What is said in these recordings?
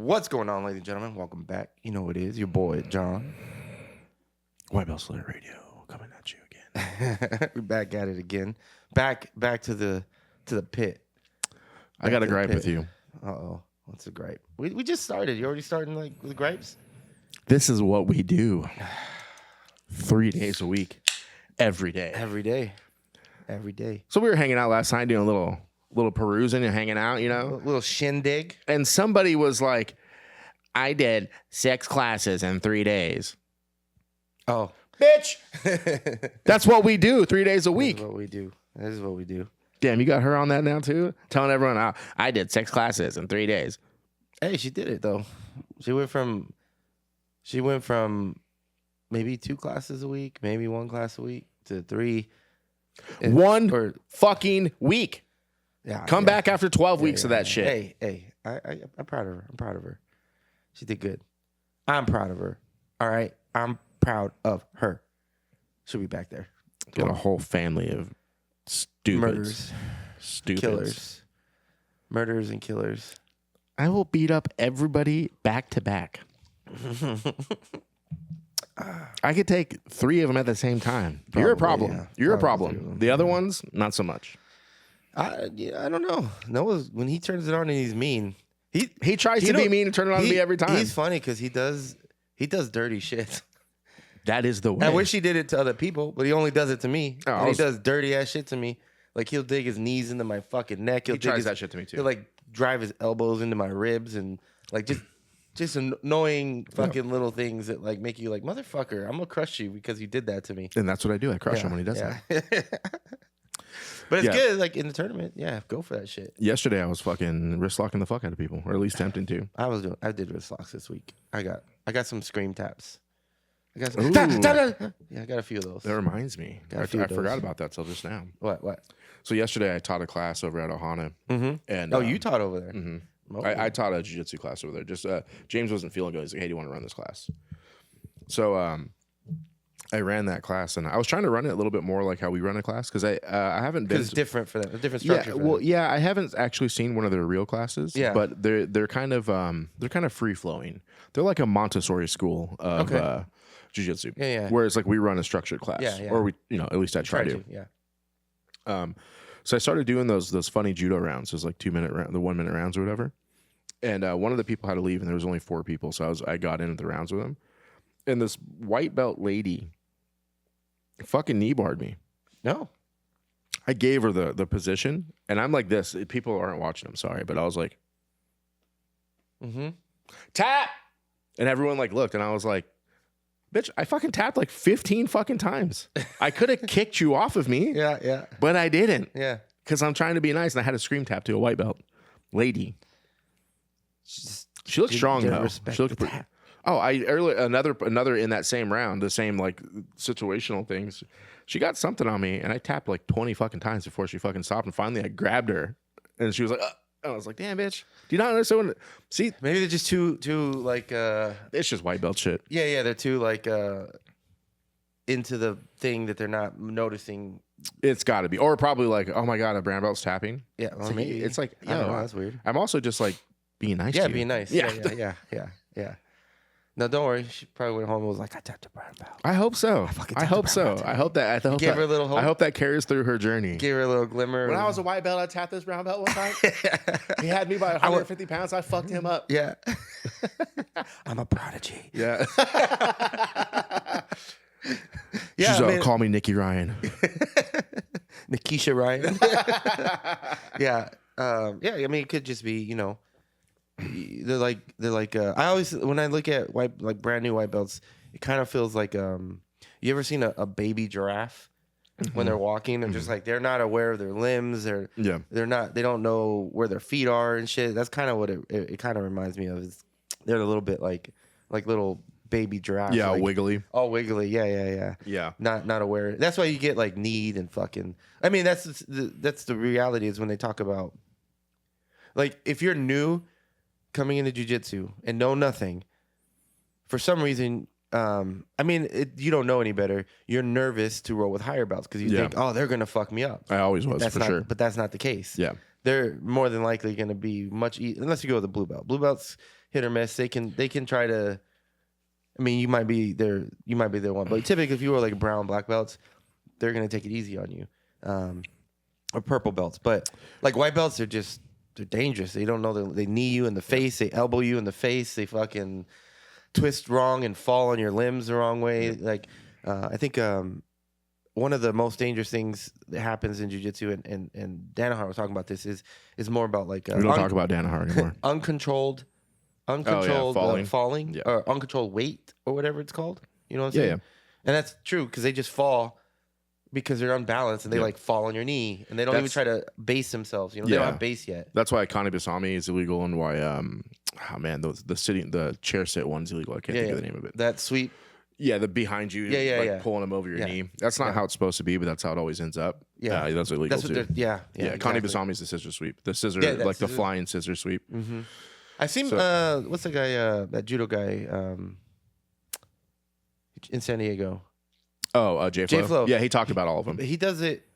What's going on, ladies and gentlemen? Welcome back. You know what it is. Your boy, John. White Belt Slayer Radio coming at you again. We're back at it again. Back to the pit. I got a gripe with you. Uh-oh. What's a gripe? We just started. You already starting like with gripes? This is what we do 3 days a week, every day. Every day. So we were hanging out last night doing a little perusing and hanging out, you know? A little shindig. And somebody was like, I did 6 classes in 3 days. Oh. Bitch! That's what we do 3 days a week. That is what we do. Damn, you got her on that now too? Telling everyone, oh, I did 6 classes in 3 days. Hey, she did it though. She went from maybe 2 classes a week, maybe 1 class a week to 3. One fucking week. Yeah. Come back after 12 weeks of that shit. Hey, I'm proud of her. She did good. I'm proud of her. All right. I'm proud of her. She'll be back there. Got a whole family of stupids. Killers. Murderers and killers. I will beat up everybody back to back. I could take 3 of them at the same time. Probably, You're a problem. yeah. You're a Probably problem. too. The other ones, not so much. I don't know. Noah's when he turns it on and he's mean. He tries to be mean and turn it on to me every time. He's funny because he does dirty shit. That is the way. I wish he did it to other people, but he only does it to me. Oh, And he does dirty ass shit to me. Like he'll dig his knees into my fucking neck. He tries that shit to me too. He'll like drive his elbows into my ribs and like just annoying fucking little things that like make you like, motherfucker, I'm gonna crush you because you did that to me. And that's what I do. I crush him when he does that. But it's good, like in the tournament. Yeah, go for that shit. Yesterday I was fucking wrist locking the fuck out of people, or at least attempting to. I did wrist locks this week. I got some scream taps. I got Ooh. I got a few of those. That reminds me. I forgot about that till just now. What? So yesterday I taught a class over at Ohana. Mm-hmm. And you taught over there. Mm-hmm. Oh. I taught a jiu-jitsu class over there. Just James wasn't feeling good. He's like, hey, do you want to run this class? So I ran that class, and I was trying to run it a little bit more like how we run a class because I haven't been. It's different for them. A different structure. Yeah, I haven't actually seen one of their real classes. Yeah, but they're kind of free flowing. They're like a Montessori school of jiu-jitsu. Yeah. Whereas like we run a structured class. Yeah. Or we, at least I try to. Yeah. So I started doing those funny judo rounds, those like 2 minute the 1 minute rounds or whatever. And one of the people had to leave, and there was only 4 people, so I got into the rounds with them. And this white belt lady fucking knee barred me. No. I gave her the position, and I'm like this. People aren't watching, I'm sorry, but I was like, tap! And everyone like looked, and I was like, bitch, I fucking tapped like 15 fucking times. I could have kicked you off of me. Yeah. But I didn't. Yeah. Because I'm trying to be nice, and I had a scream tap to a white belt lady. She looked strong though. She looked pretty. Oh, another in that same round, the same like situational things. She got something on me, and I tapped like 20 fucking times before she fucking stopped. And finally, I grabbed her, and she was like, I was like, damn, bitch. Do you not understand? See, maybe they're just too like. It's just white belt shit. Yeah, they're too like into the thing that they're not noticing. It's got to be, or probably like, oh my god, a brown belt's tapping. Yeah, or maybe it's like, I don't know, that's weird. I'm also just like being nice. Yeah, to you. being nice. Yeah. No, don't worry. She probably went home and was like, I tapped a brown belt. I hope so. I hope so. I hope that. Gave her a little hope. I hope that carries through her journey. Gave her a little glimmer. When I was a white belt, I tapped this brown belt one time. He had me by 150 pounds. I fucked him up. Yeah. I'm a prodigy. Yeah. Yeah. She's call me Nikki Ryan. Nikisha Ryan. Yeah. I mean, it could just be, they're like I always, when I look at brand new white belts, it kind of feels like you ever seen a baby giraffe when they're walking and just like they're not aware of their limbs, they don't know where their feet are and shit. That's kind of what it kind of reminds me of. They're a little bit like little baby giraffes. Yeah, like, wiggly. Oh, wiggly. Yeah. Not aware. That's why you get like kneed and fucking. I mean, that's the reality is when they talk about like if you're new coming into jiu-jitsu and know nothing, for some reason, you don't know any better. You're nervous to roll with higher belts because you think, oh, they're gonna fuck me up. I always was, sure. But that's not the case. Yeah, they're more than likely gonna be much unless you go with a blue belt. Blue belts hit or miss. They can try to. I mean, you might be their one, but typically if you were like brown black belts, they're gonna take it easy on you, or purple belts. But like white belts, they're dangerous. They don't know they knee you in the face, they elbow you in the face, they fucking twist wrong and fall on your limbs the wrong way. Like I think one of the most dangerous things that happens in jiu-jitsu, and Danaher was talking about this, is more about like we don't talk about Danaher anymore. uncontrolled falling, or uncontrolled weight, or whatever it's called. You know what I'm saying? Yeah. And that's true, because they just fall because they're unbalanced, and they like fall on your knee, and they don't even try to base themselves. You know, they don't have base yet. That's why Kani Basami is illegal, and why the chair sit one's illegal. I can't think of the name of it. That sweep. Yeah, the behind you, pulling them over your knee. That's not how it's supposed to be, but that's how it always ends up. Yeah, that's illegal too. Exactly. Kani Basami is the scissor sweep, the scissor, like the flying scissor sweep. Mm-hmm. I've seen what's the guy, that judo guy in San Diego? Oh, J-Flow. Yeah, he talked about all of them. He does it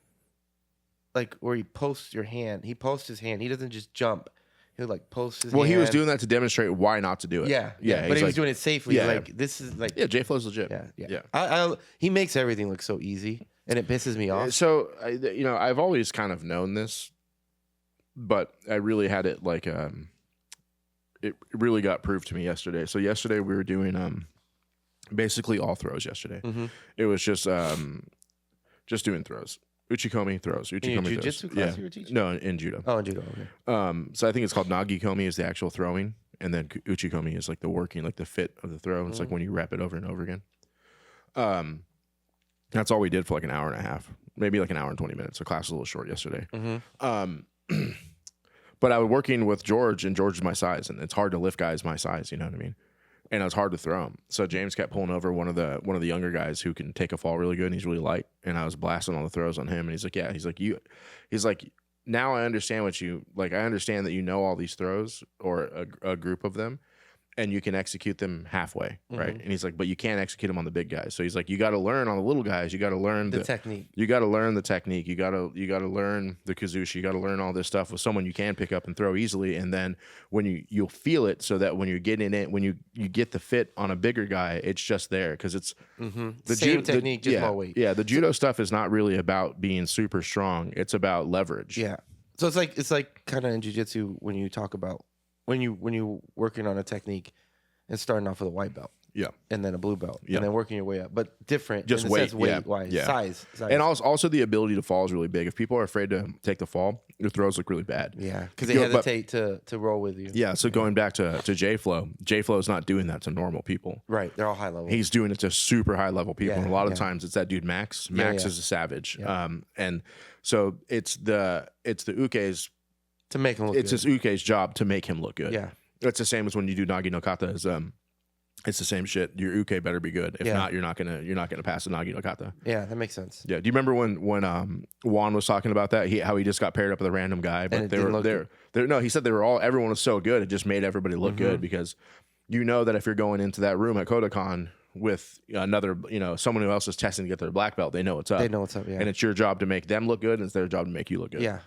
like where he posts your hand. He posts his hand. He doesn't just jump. He'll like post his hand. Well, he was doing that to demonstrate why not to do it. Yeah. But he was doing it safely. Yeah. This is like... Yeah, J-Flow's legit. Yeah. He makes everything look so easy, and it pisses me off. So, I've always kind of known this, but I really had it like... it really got proved to me yesterday. So yesterday we were doing basically all throws yesterday. Mm-hmm. It was just doing throws. Uchikomi throws. Uchikomi throws. Jiu-jitsu class you were teaching? No, in judo. Oh, in judo. Okay. So I think it's called Nagikomi is the actual throwing, and then Uchikomi is like the working, like the fit of the throw. It's like when you wrap it over and over again. That's all we did for like an hour and a half, maybe like an hour and 20 minutes. The class was a little short yesterday. Mm-hmm. But I was working with George, and George is my size, and it's hard to lift guys my size. You know what I mean? And it was hard to throw him. So James kept pulling over one of the younger guys who can take a fall really good, and he's really light. And I was blasting all the throws on him, and he's like, "Yeah." He's like, "Now I understand what you like. I understand that you know all these throws, or a group of them, and you can execute them halfway, right?" And he's like, "But you can't execute them on the big guys." So he's like, "You got to learn on the little guys. You got to learn the technique. You got to learn the technique. You got to learn the kazushi. You got to learn all this stuff with someone you can pick up and throw easily. And then when you'll feel it, so that when you're getting it, when you get the fit on a bigger guy, it's just there because it's the same technique, just more weight. Yeah, the judo stuff is not really about being super strong. It's about leverage. Yeah. So it's like kind of in jiu-jitsu when you talk about when you working on a technique and starting off with a white belt. Yeah. And then a blue belt. Yeah. And then working your way up. But different. Just in the weight. Sense, weight-wise. Yeah. Size. And also the ability to fall is really big. If people are afraid to take the fall, your throws look really bad. Yeah. Because they hesitate to roll with you. Yeah. So going back to J-Flow, J-Flow is not doing that to normal people. Right. They're all high level. He's doing it to super high level people. And a lot of times it's that dude Max. Max is a savage. Yeah. And so it's the Uke's to make him look good. It's his Uke's job to make him look good. Yeah. That's the same as when you do Nagi no Kata. It's the same shit. Your Uke better be good. If not, you're not gonna pass the Nagi no Kata. Yeah, that makes sense. Yeah. Do you remember when Juan was talking about that? How he just got paired up with a random guy, but they were there. No, he said everyone was so good. It just made everybody look good because you know that if you're going into that room at Kodokan with another, someone who else is testing to get their black belt, they know what's up. They know what's up. Yeah. And it's your job to make them look good, and it's their job to make you look good. Yeah.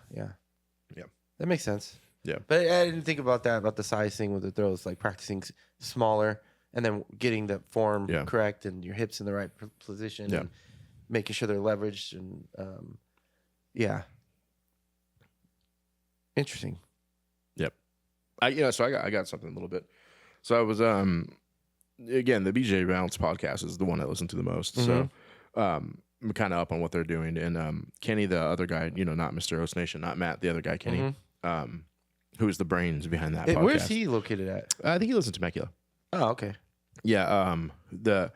That makes sense. Yeah. But I didn't think about the size thing with the throws, like practicing smaller and then getting the form correct and your hips in the right position and making sure they're leveraged and interesting. Yep. So I got something a little bit. So I was again, the BJ Balance podcast is the one I listen to the most. So I'm kind of up on what they're doing. And Kenny, the other guy, not Mr. Host Nation, not Matt, the other guy, Kenny, who's the brains behind that podcast. Where's he located at? I think he lives in Temecula. Oh, okay. Yeah. The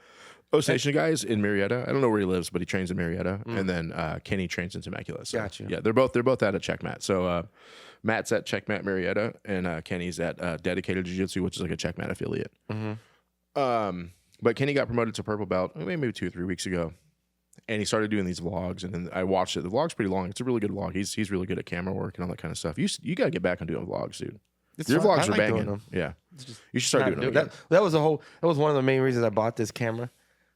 Host Nation guy is in Murrieta. I don't know where he lives, but he trains in Murrieta. And then Kenny trains in Temecula. So, gotcha. Yeah, they're both at a Checkmat. So Matt's at Checkmat Murrieta, and Kenny's at Dedicated Jiu-Jitsu, which is like a Checkmat affiliate. But Kenny got promoted to purple belt maybe 2 or 3 weeks ago. And he started doing these vlogs, and then I watched it. The vlog's pretty long. It's a really good vlog. He's really good at camera work and all that kind of stuff. You got to get back on doing vlogs, dude. Your vlogs are banging. Yeah, you should start doing them. That was one of the main reasons I bought this camera.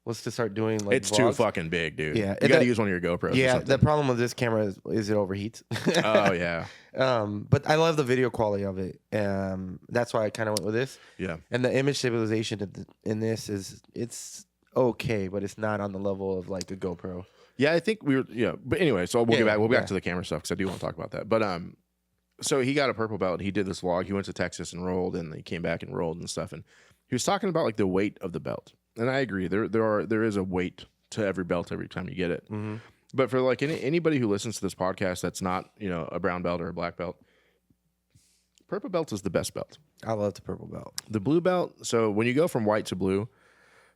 was to start doing like it's vlogs. too fucking big, dude. Yeah, you got to use one of your GoPros. Yeah, the problem with this camera is it overheats. Oh yeah. But I love the video quality of it. That's why I kind of went with this. Yeah. And the image stabilization in this it's okay, but it's not on the level of like a GoPro. Yeah, I think we were. Yeah, but anyway, so we'll get back. We'll get back to the camera stuff because I do want to talk about that. But so he got a purple belt. He did this vlog. He went to Texas and rolled, and he came back and rolled and stuff. And he was talking about like the weight of the belt. And I agree. There is a weight to every belt every time you get it. Mm-hmm. But for like anybody who listens to this podcast that's not, you know, a brown belt or a black belt, purple belt is the best belt. I love the purple belt. The blue belt. So when you go from white to blue,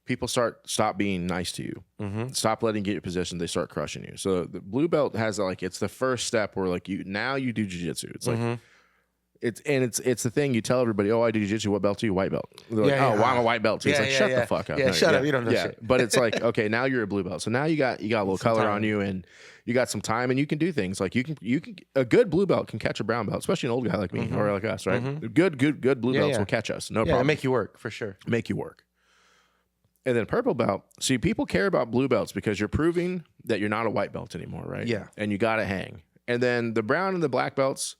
people stop being nice to you. Mm-hmm. Stop letting you get your position. They start crushing you. So the blue belt has like, it's the first step where like you do jiu-jitsu. It's like, it's the thing you tell everybody, oh, I do jiu-jitsu. What belt are you? White belt. They're like, well, I'm a white belt too. It's like, shut the fuck up. Yeah, no, shut up. You don't know shit. But it's like, okay, now you're a blue belt. So now you got a little color on you and you got some time and you can do things. Like you can a good blue belt can catch a brown belt, especially an old guy like me or like us, right? Mm-hmm. Good blue belts will catch us. No problem. Make you work for sure. Make you work. And then purple belt. See, people care about blue belts because you're proving that you're not a white belt anymore, right? Yeah. And you got to hang. And then the brown and the black belts,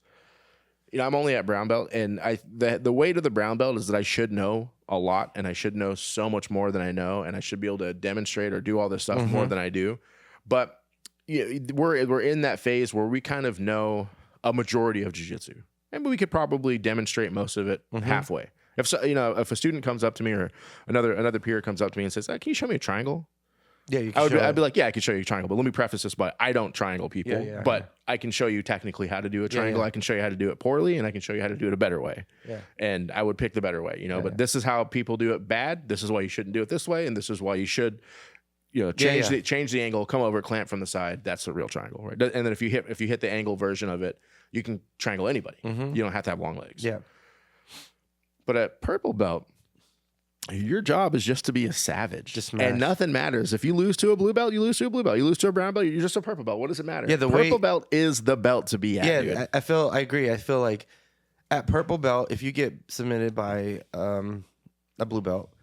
you know, I'm only at brown belt, and the weight of the brown belt is that I should know a lot, and I should know so much more than I know, and I should be able to demonstrate or do all this stuff more than I do. But we're in that phase where we kind of know a majority of jiu-jitsu, and we could probably demonstrate most of it halfway. If a student comes up to me or another peer comes up to me and says, "Can you show me a triangle?" Yeah, I'd be like, yeah, I can show you a triangle, but let me preface this by I don't triangle people, but I can show you technically how to do a triangle. I can show you how to do it poorly, and I can show you how to do it a better way. Yeah. And I would pick the better way, but this is how people do it bad. This is why you shouldn't do it this way, and this is why you should, change the angle, come over, clamp from the side. That's the real triangle, right? And then if you hit the angle version of it, you can triangle anybody. You don't have to have long legs. Yeah. But at purple belt, your job is just to be a savage. Just smash. And nothing matters. If you lose to a blue belt, you lose to a blue belt. You lose to a brown belt, you're just a purple belt. What does it matter? Yeah, purple belt is the belt to be at. Yeah, dude. I agree. I feel like at purple belt, if you get submitted by a blue belt,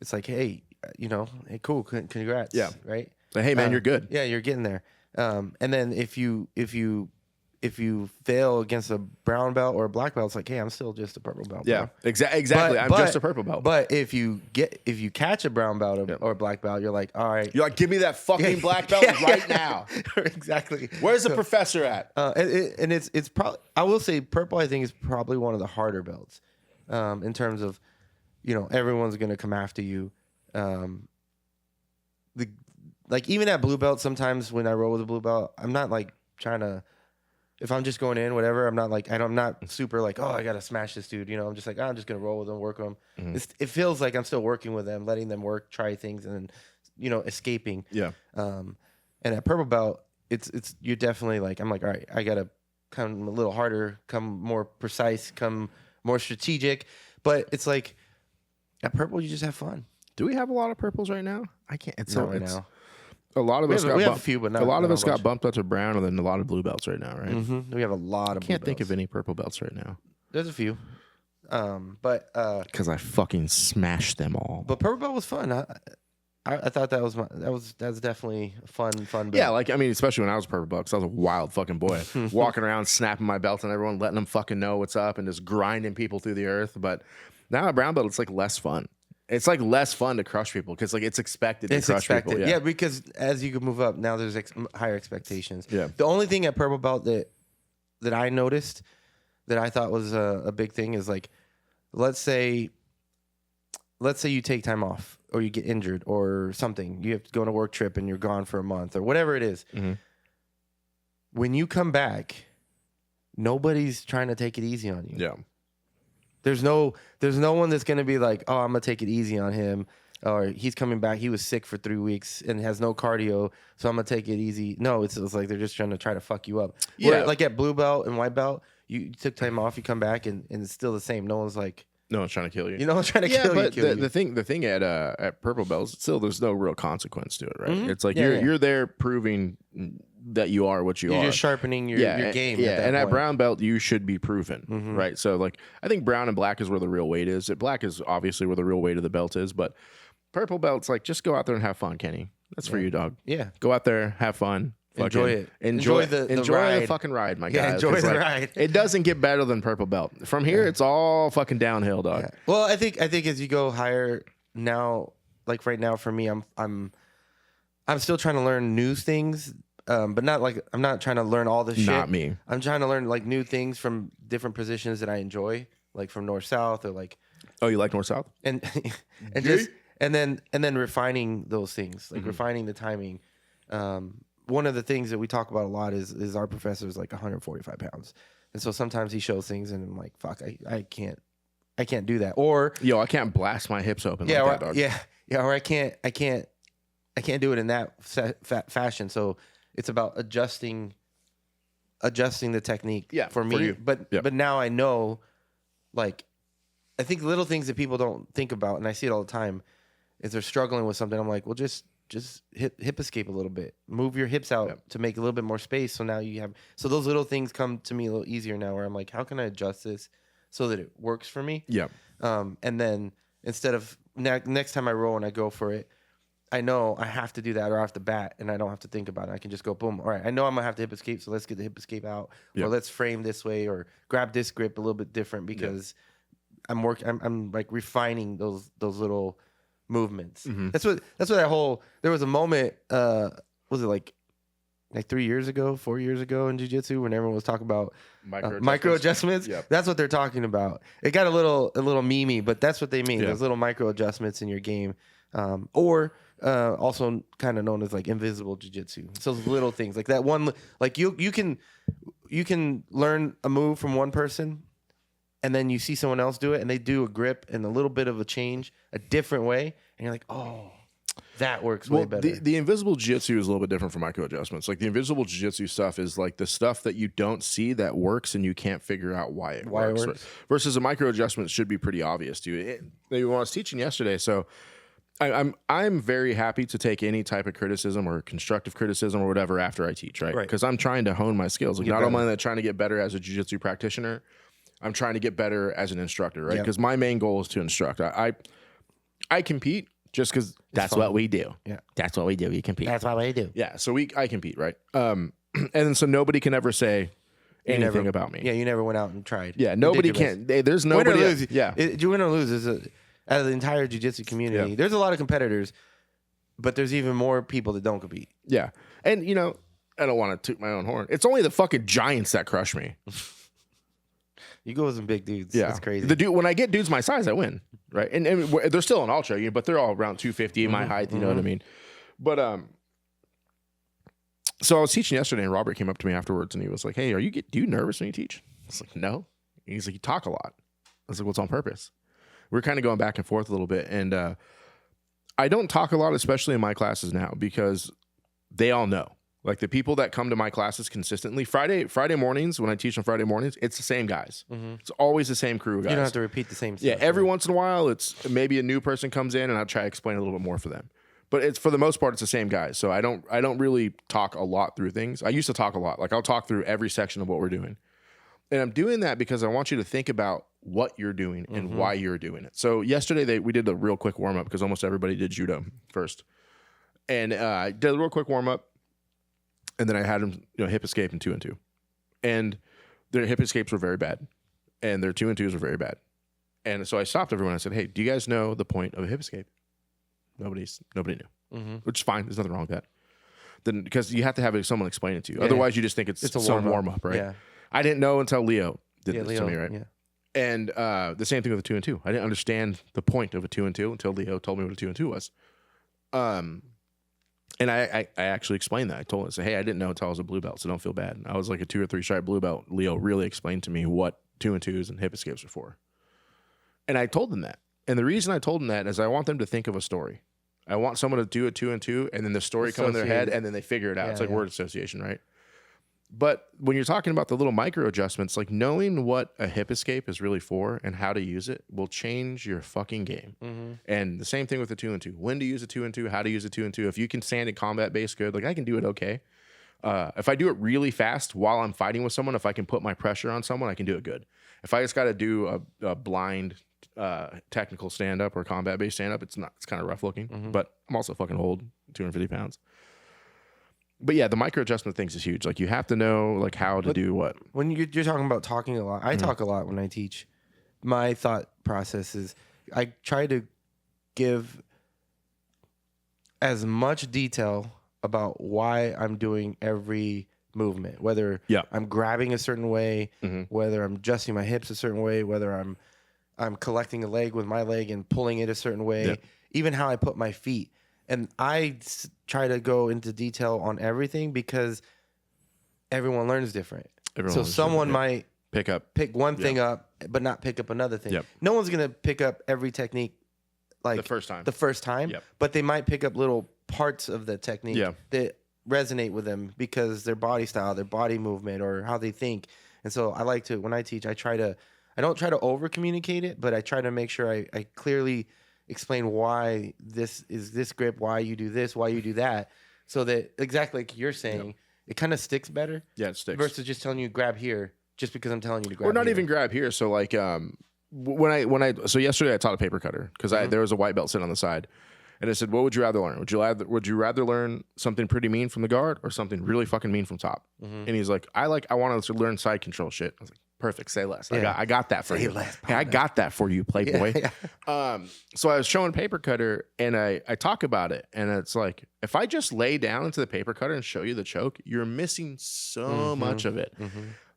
it's like, hey, hey, cool, congrats. Yeah. Right? Like, hey, man, you're good. Yeah, you're getting there. And then if you fail against a brown belt or a black belt, it's like, hey, I'm still just a purple belt. Yeah, exactly. I'm just a purple belt. But if you catch a brown belt or a black belt, you're like, all right. You're like, give me that fucking black belt right now. Exactly. Where's the professor at? And it's probably, I will say purple, I think, is probably one of the harder belts in terms of, everyone's going to come after you. Like even at blue belt, sometimes when I roll with a blue belt, I'm not like trying to, if I'm just going in, whatever, I'm not like, I'm not super like, oh, I got to smash this dude. I'm just like, I'm just going to roll with them, work with them. Mm-hmm. It feels like I'm still working with them, letting them work, try things, and then, escaping. Yeah. And at purple belt, it's you're definitely like, I'm like, all right, I got to come a little harder, come more precise, come more strategic. But it's like, at purple, you just have fun. Do we have a lot of purples right now? I can't. It's not right now. A lot of us got a few, but not, a lot of us much. Got bumped up to brown, and then a lot of blue belts right now, right? Mm-hmm. We have a lot of. I can't think of any purple belts right now. There's a few, but because I fucking smashed them all. But purple belt was fun. I thought that's definitely a fun belt. Yeah, like especially when I was purple belt, because I was a wild fucking boy, walking around snapping my belt and everyone, letting them fucking know what's up, and just grinding people through the earth. But now at brown belt, it's like less fun. It's like less fun to crush people because like it's expected to crush people. Yeah, because as you can move up, now there's higher expectations. Yeah. The only thing at purple belt that I noticed that I thought was a big thing is like, let's say you take time off or you get injured or something. You have to go on a work trip and you're gone for a month or whatever it is. Mm-hmm. When you come back, nobody's trying to take it easy on you. Yeah. There's no one that's going to be like, oh, I'm going to take it easy on him. Or he's coming back. He was sick for 3 weeks and has no cardio, so I'm going to take it easy. No, it's like they're just trying to fuck you up. Yeah. Where, like at blue belt and white belt, you took time off, you come back, and it's still the same. No one's like... No one's trying to kill you. No one's trying to kill you. Yeah, but the thing at purple belts, still there's no real consequence to it, right? Mm-hmm. It's like you're there proving that you are what you are. You're just sharpening your game. Yeah, at brown belt, you should be proven, right? So like, I think brown and black is where the real weight is. Black is obviously where the real weight of the belt is, but purple belts, like, just go out there and have fun, Kenny. That's for you, dog. Yeah. Go out there, have fun. Enjoy it. Enjoy the ride. the fucking ride, my guy. Enjoy the ride. It doesn't get better than purple belt. From here, it's all fucking downhill, dog. Yeah. Well, I think as you go higher now, like right now for me, I'm still trying to learn new things, but not like I'm not trying to learn all the shit. Not me. I'm trying to learn like new things from different positions that I enjoy, like from north south or like. Oh, you like north south? And then refining those things, like refining the timing. One of the things that we talk about a lot is our professor is like 145 pounds, and so sometimes he shows things and I'm like, fuck, I can't do that. Or I can't blast my hips open. Yeah, like that, dog. Or I can't do it in that fashion. So it's about adjusting the technique. For me. You. But now I know, like, I think little things that people don't think about, and I see it all the time, is they're struggling with something. I'm like, well, just hip escape a little bit, move your hips out to make a little bit more space. So now so those little things come to me a little easier now, where I'm like, how can I adjust this so that it works for me? Yeah. And then instead of next time I roll and I go for it, I know I have to do that or I have to bat, and I don't have to think about it. I can just go boom. All right, I know I'm gonna have to hip escape, so let's get the hip escape out, or let's frame this way, or grab this grip a little bit different because I'm like refining those little movements. Mm-hmm. That's what that whole. There was a moment. Was it like 4 years ago in jiu-jitsu when everyone was talking about micro adjustments? Yep. That's what they're talking about. It got a little memey, but that's what they mean. Those little micro adjustments in your game, or also kind of known as like invisible jiu-jitsu. So those little things like that one, like you can learn a move from one person, and then you see someone else do it, and they do a grip and a little bit of a change, a different way, and you're like, oh, that works way better. The invisible jiu-jitsu is a little bit different from micro adjustments. Like the invisible jiu-jitsu stuff is like the stuff that you don't see that works and you can't figure out why it works. Right? Versus a micro adjustment should be pretty obvious to you. I was teaching yesterday, so I'm very happy to take any type of criticism or constructive criticism or whatever after I teach, right? Because I'm trying to hone my skills. Like not only am I trying to get better as a jiu-jitsu practitioner, I'm trying to get better as an instructor, right? Because my main goal is to instruct. I compete just because that's what we do. Yeah, that's what we do. We compete. That's what we do. Yeah, so I compete, right? And then so nobody can ever say anything about me. Yeah, you never went out and tried. Yeah, nobody can. There's nobody. Win or lose. Yeah, you win or lose out of the entire jiu-jitsu community. There's a lot of competitors, but there's even more people that don't compete. Yeah, and I don't want to toot my own horn. It's only the fucking giants that crush me. You go with some big dudes. Yeah, that's crazy. When I get dudes my size, I win, right? And they're still an ultra, but they're all around 250 my height. You know what I mean? But so I was teaching yesterday, and Robert came up to me afterwards, and he was like, "Hey, do you nervous when you teach?" I was like, "No." He's like, "You talk a lot." I was like, "What's on purpose?" We're kind of going back and forth a little bit, and I don't talk a lot, especially in my classes now, because they all know. Like the people that come to my classes consistently, Friday mornings, when I teach on Friday mornings, it's the same guys. Mm-hmm. It's always the same crew of guys. You don't have to repeat the same stuff. Yeah, every once in a while, it's maybe a new person comes in, and I'll try to explain a little bit more for them. But it's for the most part, it's the same guys. So I don't really talk a lot through things. I used to talk a lot. Like I'll talk through every section of what we're doing. And I'm doing that because I want you to think about what you're doing and why you're doing it. So yesterday, we did a real quick warm-up because almost everybody did judo first. And I did a real quick warm-up. And then I had them, hip escape and 2 and 2, and their hip escapes were very bad, and their 2 and 2s were very bad. And so I stopped everyone. I said, "Hey, do you guys know the point of a hip escape?" Nobody knew, which is fine. There's nothing wrong with that. Then because you have to have someone explain it to you. Yeah. Otherwise, you just think it's some warm up, right? Yeah. I didn't know until Leo did this to me, right? Yeah. And the same thing with the 2 and 2. I didn't understand the point of a 2 and 2 until Leo told me what a 2 and 2 was. And I actually explained that. I told him, I said, "Hey, I didn't know until I was a blue belt, so don't feel bad." I was like a 2 or 3 stripe blue belt. Leo really explained to me what 2 and 2s and hip escapes are for. And I told them that. And the reason I told them that is I want them to think of a story. I want someone to do a 2 and 2, and then the story come in their head, and then they figure it out. It's like word association, right? But when you're talking about the little micro adjustments, like knowing what a hip escape is really for and how to use it will change your fucking game. Mm-hmm. And the same thing with the 2 and 2. When to use a 2 and 2, how to use a 2 and 2. If you can stand in combat base good, like I can do it okay. If I do it really fast while I'm fighting with someone, if I can put my pressure on someone, I can do it good. If I just got to do a blind technical stand up or combat based stand up. It's kind of rough looking, but I'm also fucking old, 250 pounds. But yeah, the micro adjustment things is huge. Like you have to know like how to do what. When you're talking about talking a lot, I talk a lot when I teach. My thought process is I try to give as much detail about why I'm doing every movement, whether I'm grabbing a certain way, whether I'm adjusting my hips a certain way, whether I'm collecting a leg with my leg and pulling it a certain way, even how I put my feet. And I try to go into detail on everything because everyone learns different. So someone might pick one thing up, but not pick up another thing. No one's going to pick up every technique like the first time, but they might pick up little parts of the technique that resonate with them because their body style, their body movement, or how they think. And so I like to, when I teach, I don't try to over communicate it, but I try to make sure I clearly explain why this is this grip, why you do this, why you do that, so that exactly like you're saying, it kind of sticks better. Yeah, it sticks. Versus just telling you grab here just because I'm telling you to grab. Or not here. Even grab here. So like so yesterday I taught a paper cutter because there was a white belt sitting on the side, and I said, what would you rather learn? Would you rather learn something pretty mean from the guard or something really fucking mean from top? And he's like, I want to learn side control shit. I was like, perfect. Say less. I got that for you. Hey, I got that for you, Playboy. So I was showing paper cutter, and I talk about it, and it's like, if I just lay down into the paper cutter and show you the choke, you're missing so much of it.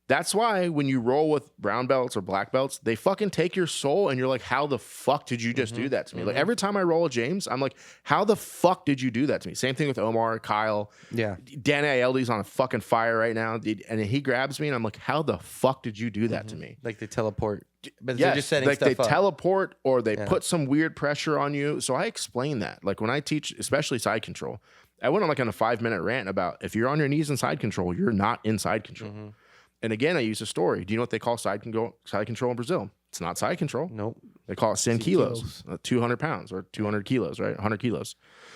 That's why when you roll with brown belts or black belts, they fucking take your soul, and you're like, how the fuck did you just do that to me? Like every time I roll with James, I'm like, how the fuck did you do that to me? Same thing with Omar, Kyle. Yeah. Danny Ieldi's on a fucking fire right now. And he grabs me, and I'm like, how the fuck did you do that to me? Like they teleport. But they're just setting like stuff they up. teleport or they put some weird pressure on you. So I explain that. Like when I teach, especially side control, I went on a 5-minute rant about if you're on your knees in side control, you're not in side control. And again, I use a story. Do you know what they call side control in Brazil? It's not side control. Nope. They call it 100 kilos, 200 pounds or 200 kilos, right? 100 kilos.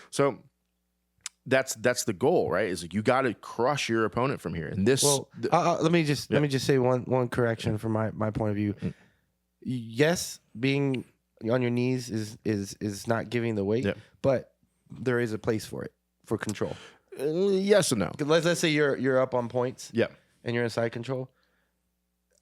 So that's the goal, right? Is like you got to crush your opponent from here. And this. Well, let me just say one correction from my point of view. Yes, being on your knees is not giving the weight, but there is a place for it for control. Yes and no. Let's say you're up on points. Yeah. And you're in side control.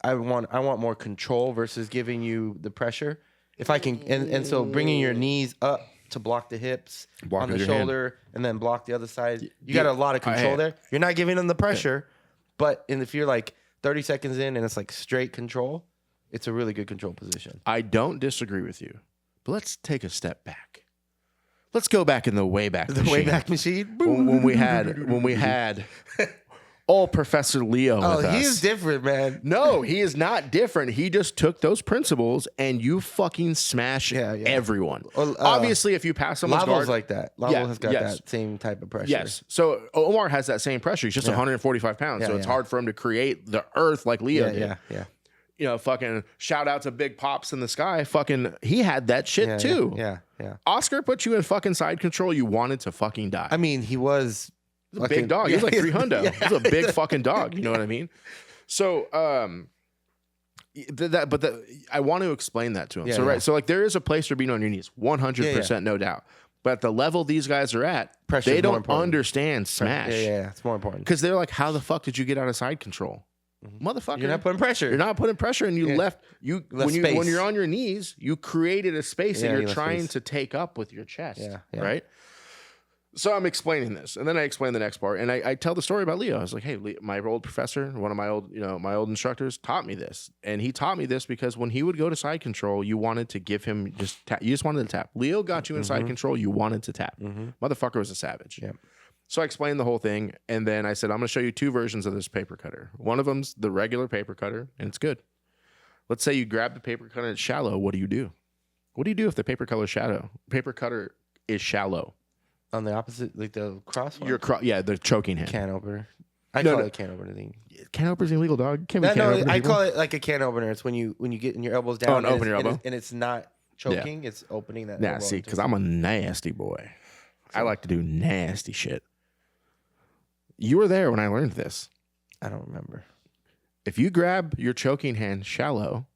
I want more control versus giving you the pressure. If I can, and so bringing your knees up to block the hips on the shoulder, and then block the other side. You got a lot of control there. You're not giving them the pressure, but if you're like 30 seconds in and it's like straight control, it's a really good control position. I don't disagree with you, but let's take a step back. Let's go back in the Wayback Machine. The Wayback Machine? When we had old Professor Leo with us. He is different, man. No, he is not different. He just took those principles and you fucking smash everyone. Obviously, if you pass someone's guard. like that. Lavo has got that same type of pressure. Yes. So Omar has that same pressure. He's just 145 pounds. So it's hard for him to create the earth like Leo did. Yeah. You know, fucking shout out to Big Pops in the sky. Fucking, he had that shit too. Yeah. Oscar put you in fucking side control. You wanted to fucking die. I mean, he was a big dog. He was like 300. He's a big fucking dog. You know what I mean? So, I want to explain that to him. So like there is a place for being on your knees, 100%, no doubt. But at the level these guys are at, they don't understand smash. Yeah, it's more important because they're like, how the fuck did you get out of side control? Motherfucker, you're not putting pressure. You're not putting pressure, and you left. When you're on your knees, you created a space that you're trying to take up with your chest. Right. So I'm explaining this, and then I explain the next part, and I tell the story about Leo. I was like, "Hey, my old professor, one of my old instructors, taught me this, and he taught me this because when he would go to side control, you wanted to give him you just wanted to tap. Leo got you in side control, you wanted to tap. Motherfucker was a savage. Yeah. So I explained the whole thing, and then I said, I'm going to show you two versions of this paper cutter. One of them's the regular paper cutter, and it's good. Let's say you grab the paper cutter and it's shallow. What do you do? What do you do if the paper cutter is shallow? On the opposite, like the cross one? The choking hand. Can opener. I call it a can opener thing. Can opener's illegal, dog. Can't be can opener. I call it like a can opener. It's when you get in your elbows down. And open your elbow. And it's not choking. It's opening that. Yeah, see, because I'm a nasty boy. I like to do nasty shit. You were there when I learned this. I don't remember. If you grab your choking hand shallow,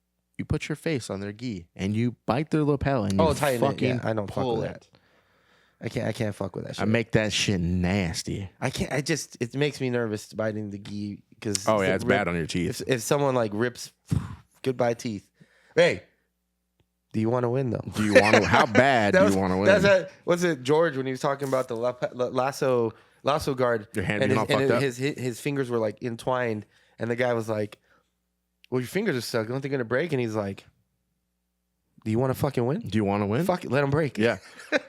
you put your face on their gi and you bite their lapel and you fucking I don't pull fuck with that. I can't fuck with that shit. I make that shit nasty. It makes me nervous biting the gi because it's bad on your teeth. If someone like rips goodbye teeth. Hey, do you want to win though? Do you want to? How bad do you want to win? Was it George when he was talking about the lasso guard? Your hand being all fucked up. His fingers were like entwined, and the guy was like, "Well, your fingers are stuck. Aren't they gonna break?" And he's like, "Do you want to fucking win? Do you want to win? Fuck it, let them break." Yeah.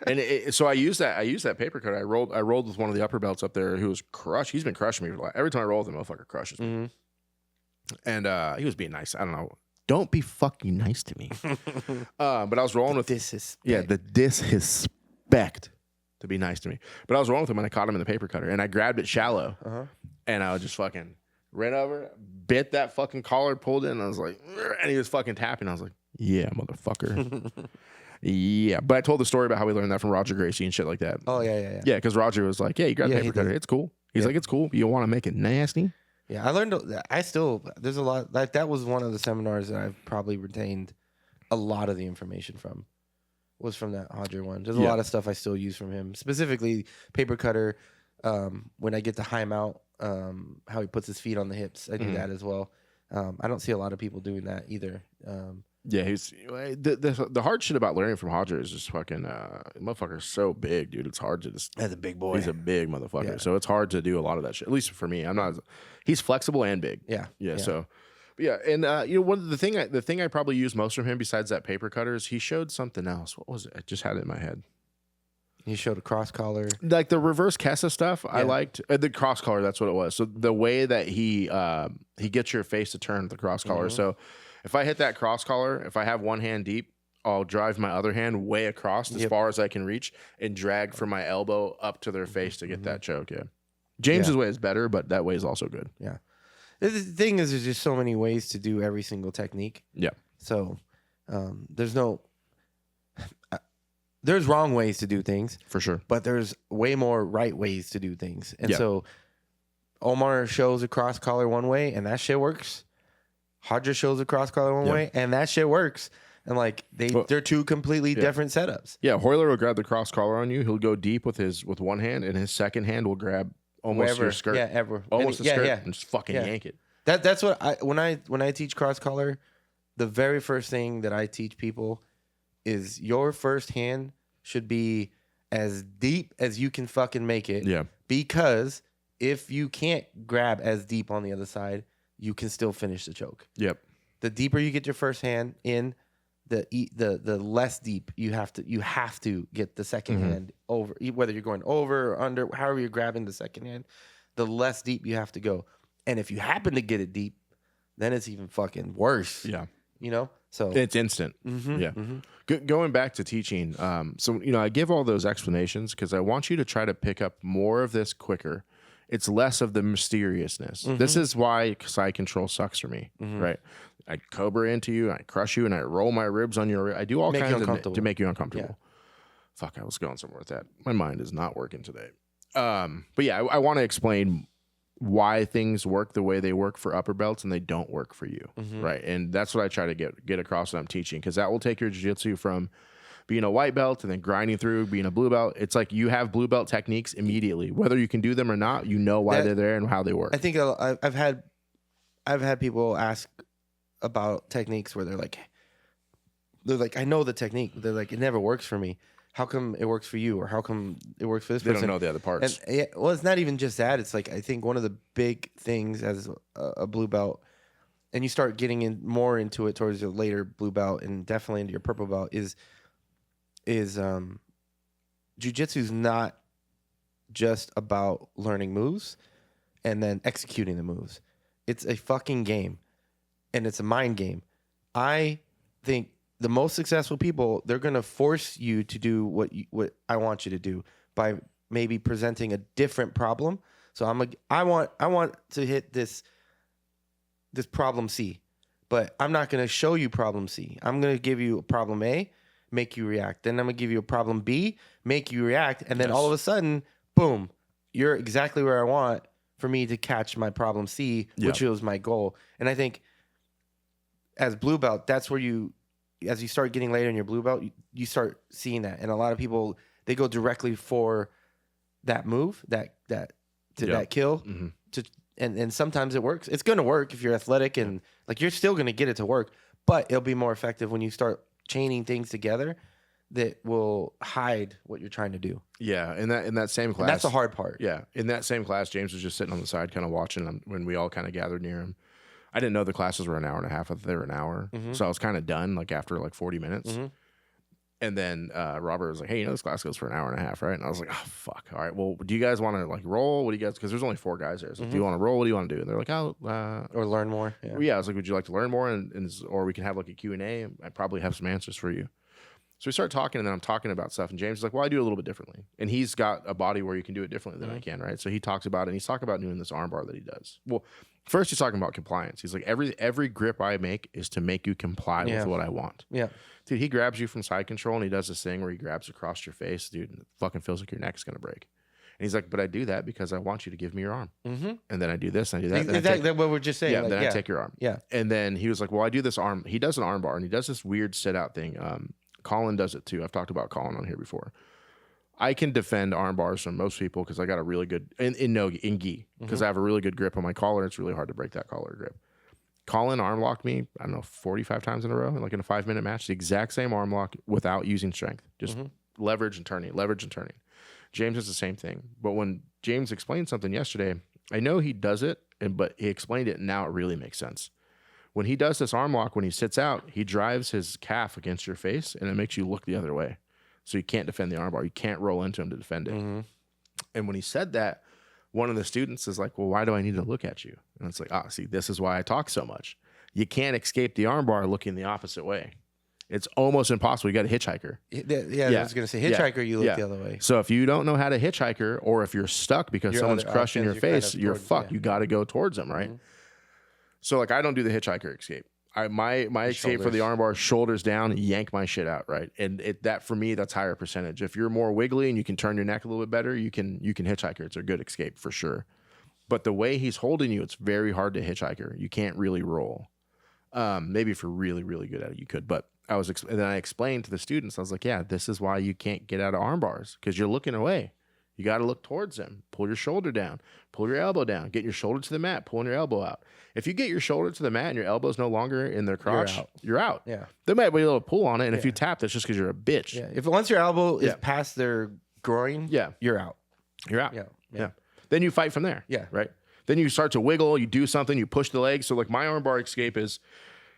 And so I used that paper cutter. I rolled with one of the upper belts up there who was crushed. He's been crushing me. Every time I roll with him, motherfucker crushes me. Mm-hmm. And he was being nice. I don't know. Don't be fucking nice to me. But I was rolling with disrespect. Yeah, the disrespect to be nice to me. But I was rolling with him and I caught him in the paper cutter and I grabbed it shallow. And I was just fucking ran over, bit that fucking collar, pulled it, and I was like, and he was fucking tapping. I was like, yeah, motherfucker. Yeah. But I told the story about how we learned that from Rorion Gracie and shit like that. Oh, yeah. Yeah, because Roger was like, yeah, you got a paper cutter. It's cool. He's like, it's cool. You want to make it nasty? Yeah, I learned. There's a lot. That was one of the seminars that I've probably retained a lot of the information from. Was from that Hodger one. There's a lot of stuff I still use from him. Specifically, paper cutter. When I get the high mount, how he puts his feet on the hips, I do that as well. I don't see a lot of people doing that either. Yeah, he's the hard shit about learning from Hodger is just fucking motherfucker's so big, dude. It's hard to just. That's a big boy. He's a big motherfucker, so it's hard to do a lot of that shit. At least for me, I'm not. He's flexible and big. Yeah. So, but yeah, and one of the thing I probably use most from him besides that paper cutter is he showed something else. What was it? I just had it in my head. He showed a cross collar, like the reverse Kessa stuff. I liked the cross collar. That's what it was. So the way that he gets your face to turn with the cross collar. So if I hit that cross collar, if I have one hand deep, I'll drive my other hand way across as far as I can reach and drag from my elbow up to their face to get that choke. Yeah, James's way is better, but that way is also good. Yeah. The thing is, there's just so many ways to do every single technique. Yeah. So there's wrong ways to do things. For sure. But there's way more right ways to do things. And so Omar shows a cross collar one way and that shit works. Hodger shows a cross collar one way and that shit works. And like they're two completely different setups. Yeah, Hoyler will grab the cross collar on you. He'll go deep with one hand and his second hand will grab almost your skirt. Yeah, almost the skirt and just fucking yank it. That's what when I teach cross collar, the very first thing that I teach people is your first hand should be as deep as you can fucking make it. Yeah. Because if you can't grab as deep on the other side, you can still finish the choke. Yep. The deeper you get your first hand in, the less deep you have to get the second hand over, whether you're going over or under, however you're grabbing the second hand, the less deep you have to go. And if you happen to get it deep, then it's even fucking worse. Yeah. You know? So it's instant. Going back to teaching, I give all those explanations because I want you to try to pick up more of this quicker. It's less of the mysteriousness. This is why side control sucks for me, right? I cobra into you, and I crush you, and I roll my ribs on your. I do all kinds of to make you uncomfortable. Yeah. Fuck, I was going somewhere with that. My mind is not working today. But yeah, I want to explain why things work the way they work for upper belts and they don't work for you, right? And that's what I try to get across when I'm teaching, because that will take your jiu-jitsu from being a white belt and then grinding through being a blue belt. It's like you have blue belt techniques immediately, whether you can do them or not. You know why they're there and how they work. I think I've had people ask about techniques where they're like, I know the technique. They're like, it never works for me. How come it works for you, or how come it works for this person? They don't know the other parts. And, well, it's not even just that. It's like, I think one of the big things as a blue belt, and you start getting more into it towards your later blue belt and definitely into your purple belt, is jiu-jitsu is not just about learning moves and then executing the moves. It's a fucking game, and it's a mind game. I think the most successful people, they're going to force you to do what I want you to do by maybe presenting a different problem. So I want to hit this problem C, but I'm not going to show you problem C. I'm going to give you a problem A, make you react. Then I'm going to give you a problem B, make you react. And then all of a sudden, boom, you're exactly where I want for me to catch my problem C, which was my goal. And I think as blue belt, that's where as you start getting later in your blue belt, you start seeing that. And a lot of people, they go directly for that move, that kill. Mm-hmm. And sometimes it works. It's going to work if you're athletic and like you're still going to get it to work, but it'll be more effective when you start chaining things together that will hide what you're trying to do. Yeah, in that same class. And that's the hard part. Yeah, in that same class, James was just sitting on the side kind of watching when we all kind of gathered near him. I didn't know the classes were an hour and a half. I thought they were an hour. Mm-hmm. So I was kind of done like after like 40 minutes. Mm-hmm. And then Robert was like, hey, this class goes for an hour and a half, right? And I was like, oh, fuck. All right, well, do you guys want to like roll? What do you guys, because there's only 4 guys there. So do you want to roll? What do you want to do? And they're like, oh. Or learn more. Yeah. Well, yeah, I was like, would you like to learn more? Or we can have like a Q&A. I probably have some answers for you. So we start talking, and then I'm talking about stuff. And James is like, well, I do a little bit differently. And he's got a body where you can do it differently than I can, right? So he talks about it, and he's talking about doing this arm bar that he does. Well, first he's talking about compliance. He's like, every grip I make is to make you comply with what I want. Yeah. Dude, he grabs you from side control, and he does this thing where he grabs across your face, dude, and it fucking feels like your neck's going to break. And he's like, but I do that because I want you to give me your arm. Mm-hmm. And then I do this, and I do that. Is that what we're just saying? Yeah, like, then I take your arm. Yeah. And then he was like, well, I do this arm. He does an arm bar, and he does this weird sit-out thing. Colin does it too. I've talked about Colin on here before. I can defend arm bars from most people because I got a really good in gi because I have a really good grip on my collar. It's really hard to break that collar grip. Colin arm locked me, I don't know, 45 times in a row, like in a 5-minute match, the exact same arm lock without using strength, just leverage and turning. James is the same thing. But when James explained something yesterday, I know he does it, but he explained it and now it really makes sense. When he does this arm lock, when he sits out, he drives his calf against your face, and it makes you look the other way. So you can't defend the arm bar. You can't roll into him to defend it. Mm-hmm. And when he said that, one of the students is like, well, why do I need to look at you? And it's like, see, this is why I talk so much. You can't escape the arm bar looking the opposite way. It's almost impossible. You got a hitchhiker. Yeah, I was going to say, hitchhiker, you look the other way. So if you don't know how to hitchhiker, or if you're stuck because someone's crushing your face, you're fucked. You got to go towards them, right? Mm-hmm. So like I don't do the hitchhiker escape. My escape for the arm bar is shoulders down, yank my shit out, right? And that for me, that's higher percentage. If you're more wiggly and you can turn your neck a little bit better, you can hitchhiker. It's a good escape for sure. But the way he's holding you, it's very hard to hitchhiker. You can't really roll. Maybe if you're really, really good at it, you could. But and then I explained to the students, I was like, yeah, this is why you can't get out of arm bars, because you're looking away. You got to look towards them. Pull your shoulder down. Pull your elbow down. Get your shoulder to the mat. Pulling your elbow out. If you get your shoulder to the mat and your elbow's no longer in their crotch, you're out. Yeah. There might be a little pull on it, and if you tap, that's just because you're a bitch. Yeah. If once your elbow is past their groin, you're out. You're out. Yeah. Then you fight from there. Yeah. Right. Then you start to wiggle. You do something. You push the leg. So like my armbar escape is,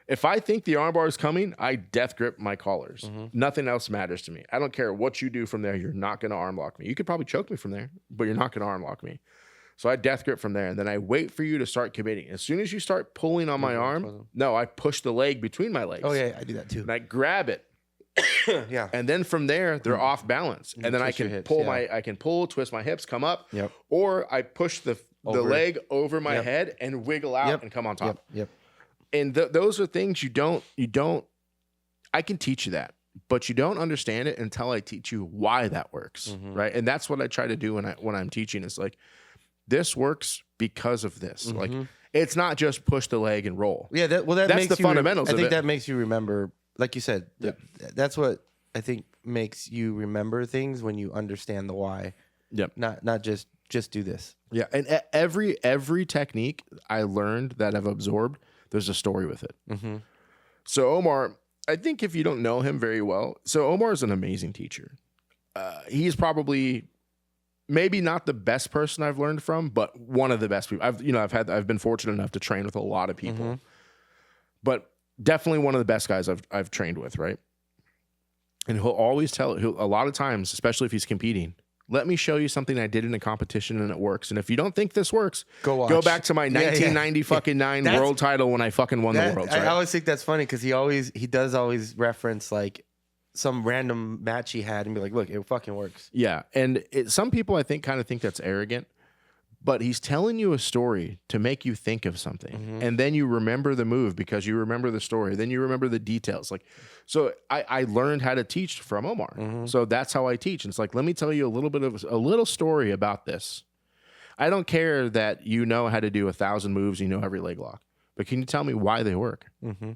if I think the armbar is coming, I death grip my collars. Mm-hmm. Nothing else matters to me. I don't care what you do from there. You're not going to arm lock me. You could probably choke me from there, but you're not going to arm lock me. So I death grip from there, and then I wait for you to start committing. As soon as you start pulling on my arm, I push the leg between my legs. Oh, yeah, I do that too. And I grab it. Yeah. And then from there, they're off balance. And then I can pull, twist my hips, come up. Yep. Or I push the leg over my head and wiggle out and come on top. Yep. And those are things you don't, I can teach you that, but you don't understand it until I teach you why that works, right? And that's what I try to do when I'm teaching. It's like, this works because of this. Like, it's not just push the leg and roll. Yeah, that's makes the fundamentals. I think that makes you remember, like you said, that's what I think makes you remember things, when you understand the why. Yep. Not just do this. Yeah, and every technique I learned that I've absorbed, there's a story with it. Mm-hmm. So Omar, I think if you don't know him very well, so Omar is an amazing teacher. He's probably maybe not the best person I've learned from, but one of the best people. I've been fortunate enough to train with a lot of people, but definitely one of the best guys I've trained with, right? And he'll always tell a lot of times, especially if he's competing, let me show you something I did in a competition and it works. And if you don't think this works, go back to my 1999 world title when I fucking won the world. Right? I always think that's funny because he does always reference like some random match he had and be like, look, it fucking works. Yeah. And some people I think kind of think that's arrogant, but he's telling you a story to make you think of something. Mm-hmm. And then you remember the move because you remember the story. Then you remember the details. Like, so I learned how to teach from Omar. Mm-hmm. So that's how I teach. And it's like, let me tell you a little story about this. I don't care that you know how to do 1,000 moves, you know every leg lock, but can you tell me why they work? Mm-hmm.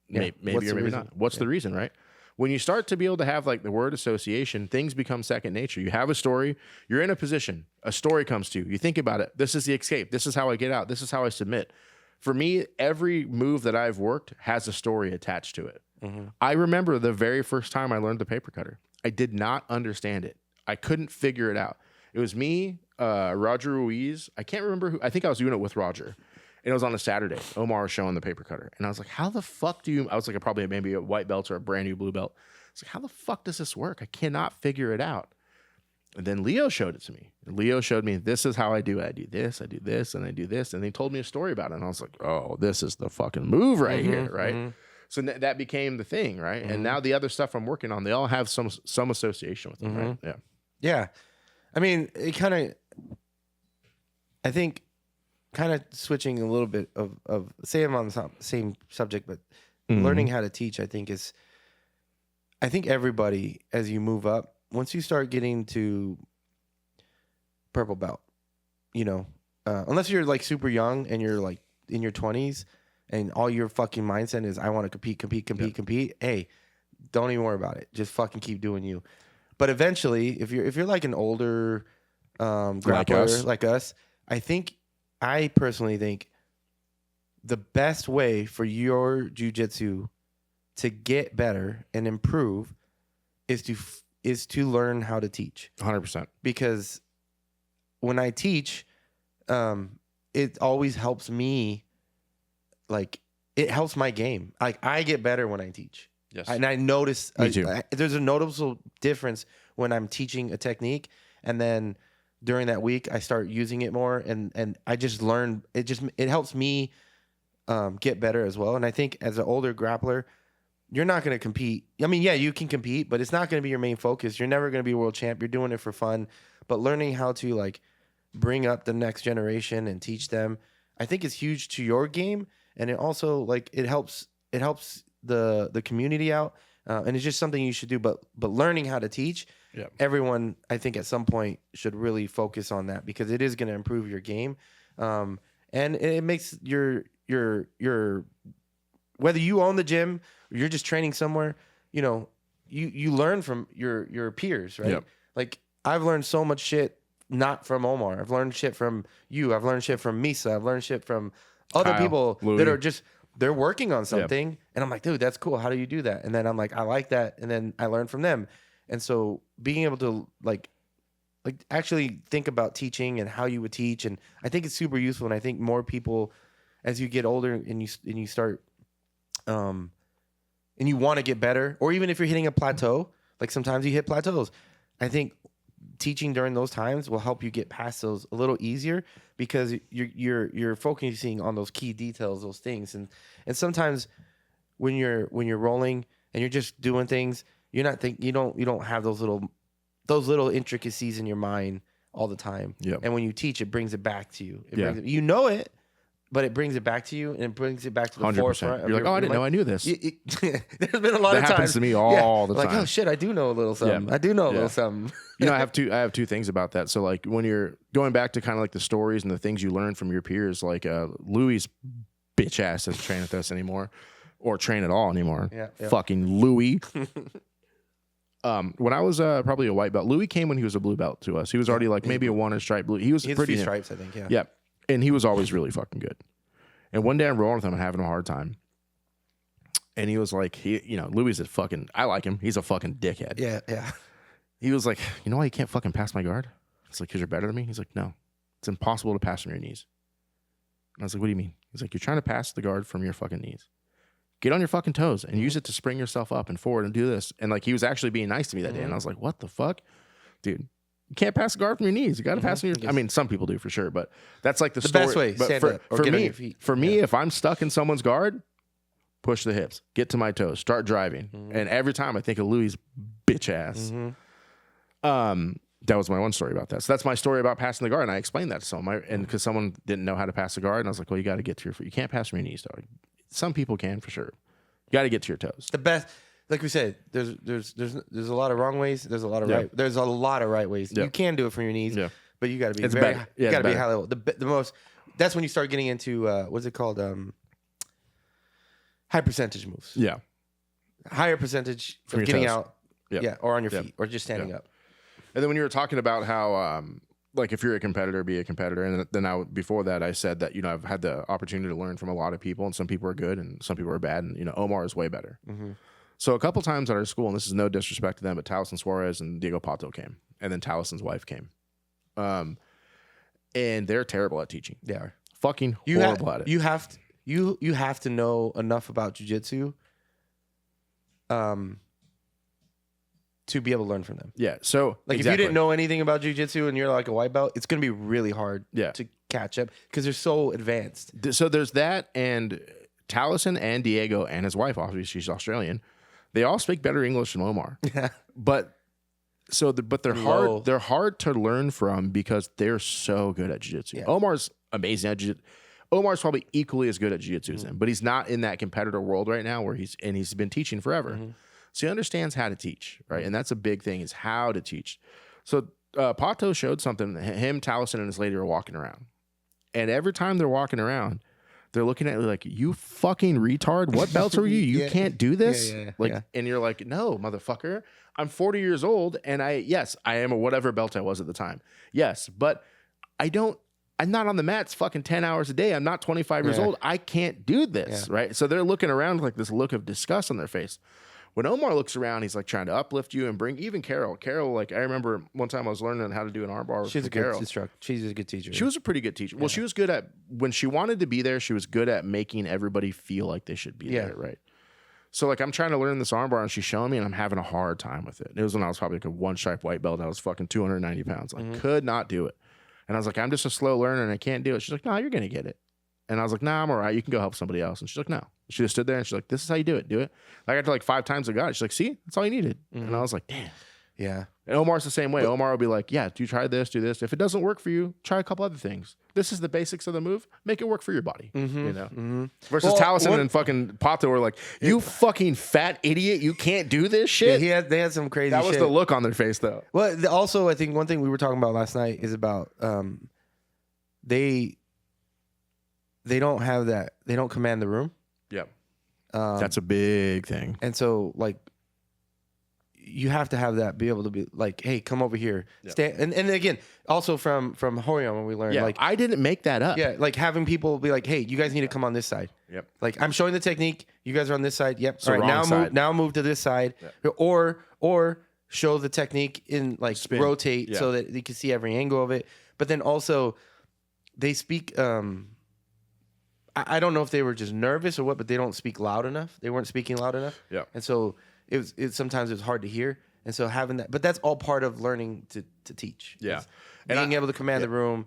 Maybe or maybe not. What's the reason, right? When you start to be able to have like the word association, things become second nature. You have a story, you're in a position, a story comes to you. You think about it. This is the escape. This is how I get out. This is how I submit. For me, every move that I've worked has a story attached to it. Mm-hmm. I remember the very first time I learned the paper cutter. I did not understand it. I couldn't figure it out. It was me, Roger Ruiz. I can't remember who. I think I was doing it with Roger. And it was on a Saturday. Omar was showing the paper cutter. And I was like, how the fuck do you... I was like, probably maybe a white belt or a brand new blue belt. I was like, how the fuck does this work? I cannot figure it out. And then Leo showed it to me. And Leo showed me, this is how I do it. I do this, and I do this. And they told me a story about it. And I was like, oh, this is the fucking move right here, right? Mm-hmm. So that became the thing, right? Mm-hmm. And now the other stuff I'm working on, they all have some association with them, right? Yeah. Yeah. I mean, it kind of... I think... kind of switching a little bit of say I'm on the same subject, but learning how to teach, I think everybody, as you move up, once you start getting to purple belt, unless you're like super young and you're like in your 20s and all your fucking mindset is I want to compete. Hey, don't even worry about it. Just fucking keep doing you. But eventually, if you're like an older grappler like us, I personally think the best way for your jiu-jitsu to get better and improve is to learn how to teach. 100%. Because when I teach, it always helps me. Like, it helps my game. Like, I get better when I teach. Yes. And I notice there's a noticeable difference when I'm teaching a technique and then during that week, I start using it more, and I just learn. It helps me get better as well. And I think as an older grappler, you're not going to compete. I mean, yeah, you can compete, but it's not going to be your main focus. You're never going to be a world champ. You're doing it for fun. But learning how to like bring up the next generation and teach them, I think is huge to your game, and it also like it helps the community out, and it's just something you should do. But learning how to teach. Yeah. Everyone, I think, at some point should really focus on that because it is going to improve your game, and it makes your whether you own the gym or you're just training somewhere, you learn from your peers, right? Yep. Like I've learned so much shit not from Omar. I've learned shit from you. I've learned shit from Misa. I've learned shit from other Kyle, people Louis. That are just they're working on something, and I'm like, dude, that's cool. How do you do that? And then I'm like, I like that, and then I learn from them. And so being able to like actually think about teaching and how you would teach, and I think it's super useful. And I think more people, as you get older and you start, and you want to get better, or even if you're hitting a plateau, like sometimes you hit plateaus. I think teaching during those times will help you get past those a little easier because you're focusing on those key details, those things, and sometimes when you're rolling and you're just doing things. You're not you don't have those little intricacies in your mind all the time. Yep. And when you teach, it brings it back to you. You know it, but it brings it back to you and it brings it back to the 100%. Forefront. You're like, I didn't know I knew this. There's been a lot of times. That happens to me all the time. Like, oh shit, I do know a little something. Yeah. I do know a little something. I have two things about that. So like when you're going back to kind of like the stories and the things you learn from your peers, like Louis' bitch ass doesn't train with us anymore or train at all anymore. Yeah. Fucking Louis. When I was probably a white belt, Louis came when he was a blue belt to us. He was already like maybe a 1 stripe blue. He was pretty stripes, I think. Yeah. Yeah, and he was always really fucking good. And one day I'm rolling with him and having a hard time, and he was like, Louis is a fucking. I like him. He's a fucking dickhead. Yeah, yeah. He was like, you know why you can't fucking pass my guard? It's like because you're better than me. He's like, no, it's impossible to pass from your knees. And I was like, what do you mean? He's like, you're trying to pass the guard from your fucking knees. Get on your fucking toes and use it to spring yourself up and forward and do this. And like he was actually being nice to me that day. And I was like, what the fuck? Dude, you can't pass the guard from your knees. You got to pass from your... I mean, some people do for sure, but that's like the story. Best way. But for me, if I'm stuck in someone's guard, push the hips, get to my toes, start driving. And every time I think of Louis' bitch ass. That was my one story about that. So that's my story about passing the guard. And I explained that to someone. And because someone didn't know how to pass the guard. And I was like, well, you got to get to your foot. You can't pass from your knees, dog. Some people can for sure. You got to get to your toes. The best, like we said, there's a lot of wrong ways. There's a lot of right. There's a lot of right ways. You can do it from your knees, but you got to be be high level. The most. That's when you start getting into what's it called? high percentage moves. Yeah. Higher percentage of getting out. Yeah. Or on your feet or just standing up. And then when you were talking about how, like if you're a competitor, be a competitor. And then before that, I said that, I've had the opportunity to learn from a lot of people, and some people are good and some people are bad. And, Omar is way better. Mm-hmm. So a couple times at our school, and this is no disrespect to them, but Taliesin Suarez and Diego Pato came. And then Talison's wife came. And they're terrible at teaching. They are. Fucking horrible at it. You have to know enough about jiu-jitsu to be able to learn from them. Yeah. So like if you didn't know anything about jiu-jitsu and you're like a white belt, it's going to be really hard to catch up because they're so advanced. So there's that, and Taliesin and Diego and his wife, obviously she's Australian, they all speak better English than Omar. Yeah. But they're hard. They're hard to learn from because they're so good at jiu-jitsu. Yeah. Omar's amazing at jiu-jitsu. Omar's probably equally as good at jiu-jitsu as him, but he's not in that competitor world right now where he's been teaching forever. Mm-hmm. So he understands how to teach, right? And that's a big thing, is how to teach. So Pato showed something. Him, Taliesin, and his lady are walking around. And every time they're walking around, they're looking at you like, you fucking retard. What belts are you? You can't do this? And you're like, no, motherfucker. I'm 40 years old, and I am a whatever belt I was at the time. Yes, but I'm not on the mats fucking 10 hours a day. I'm not 25 years old. I can't do this, right? So they're looking around with like this look of disgust on their face. When Omar looks around, he's like trying to uplift you and bring even Carol. Carol, like I remember one time I was learning how to do an armbar. She's a good instructor. She's a good teacher. She was a pretty good teacher. Well, she was good at, when she wanted to be there, she was good at making everybody feel like they should be there, right? So like I'm trying to learn this armbar and she's showing me and I'm having a hard time with it. It was when I was probably like a one-stripe white belt. I was fucking 290 pounds. I could not do it. And I was like, I'm just a slow learner and I can't do it. She's like, no, you're going to get it. And I was like, nah, I'm all right. You can go help somebody else. And she's like, no. She just stood there and she's like, this is how you do it. Do it. Like after like 5 times I got it. She's like, see, that's all you needed. Mm-hmm. And I was like, damn. Yeah. And Omar's the same way. Omar will be like, yeah, do you try this, do this. If it doesn't work for you, try a couple other things. This is the basics of the move. Make it work for your body. Mm-hmm. Mm-hmm. Versus Taliesin and fucking Pato were like, you fucking fat idiot. You can't do this shit. Yeah, they had some crazy shit. That was the look on their face though. Well, also I think one thing we were talking about last night is about they don't have that. They don't command the room. Yep. That's a big thing. And so like you have to have that, be able to be like, hey, come over here. Yep. Stand. And again, also from Rorion when we learned, like I didn't make that up. Yeah, like having people be like, hey, you guys need to come on this side. Yep. Like I'm showing the technique, you guys are on this side. Yep. So all right, now move to this side. Yep. Or show the technique in like spin. Rotate so that you can see every angle of it. But then also they speak I don't know if they were just nervous or what, but they don't speak loud enough. They weren't speaking loud enough. Yeah. And so sometimes it was hard to hear. And so having that, but that's all part of learning to teach. Yeah. And being able to command the room,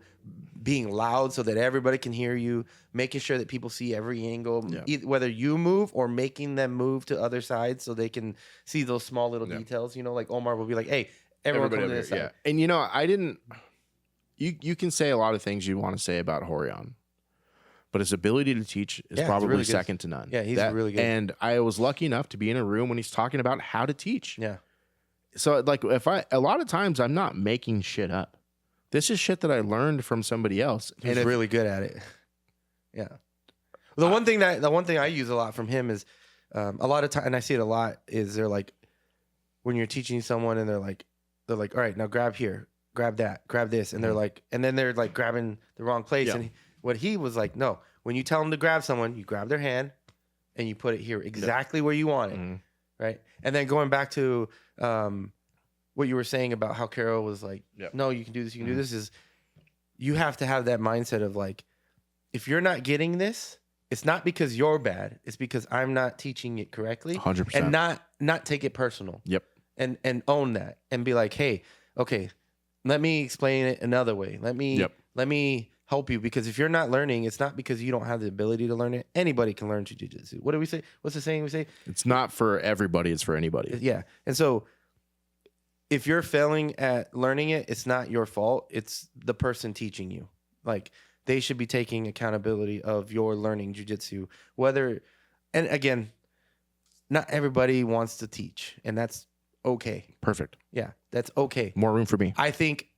being loud so that everybody can hear you, making sure that people see every angle, whether you move or making them move to other sides so they can see those small little details. You know, like Omar will be like, hey, everyone come to this side. Yeah. And you can say a lot of things you want to say about Rorion. But his ability to teach is probably really second to none. Yeah, he's really good. And I was lucky enough to be in a room when he's talking about how to teach. Yeah. So like a lot of times I'm not making shit up. This is shit that I learned from somebody else. He's really good at it. Yeah. The one thing I use a lot from him is a lot of time, and I see it a lot, is they're like, when you're teaching someone and they're like, all right, now grab here, grab that, grab this, and they're like, and then they're like grabbing the wrong place. And what he was like, no, when you tell them to grab someone, you grab their hand and you put it here exactly where you want it, right? And then going back to what you were saying about how Carol was like, no, you can do this, you can do this, is you have to have that mindset of like, if you're not getting this, it's not because you're bad, it's because I'm not teaching it correctly. 100%. And not take it personal. Yep. And own that and be like, hey, okay, let me explain it another way. Let me help you, because if you're not learning, it's not because you don't have the ability to learn it. Anybody can learn jiu-jitsu. What do we say? What's the saying we say? It's not for everybody, it's for anybody. Yeah. And so if you're failing at learning it, it's not your fault. It's the person teaching you. Like they should be taking accountability of your learning jiu-jitsu. And again, not everybody wants to teach, and that's okay. Perfect. Yeah, that's okay. More room for me. I think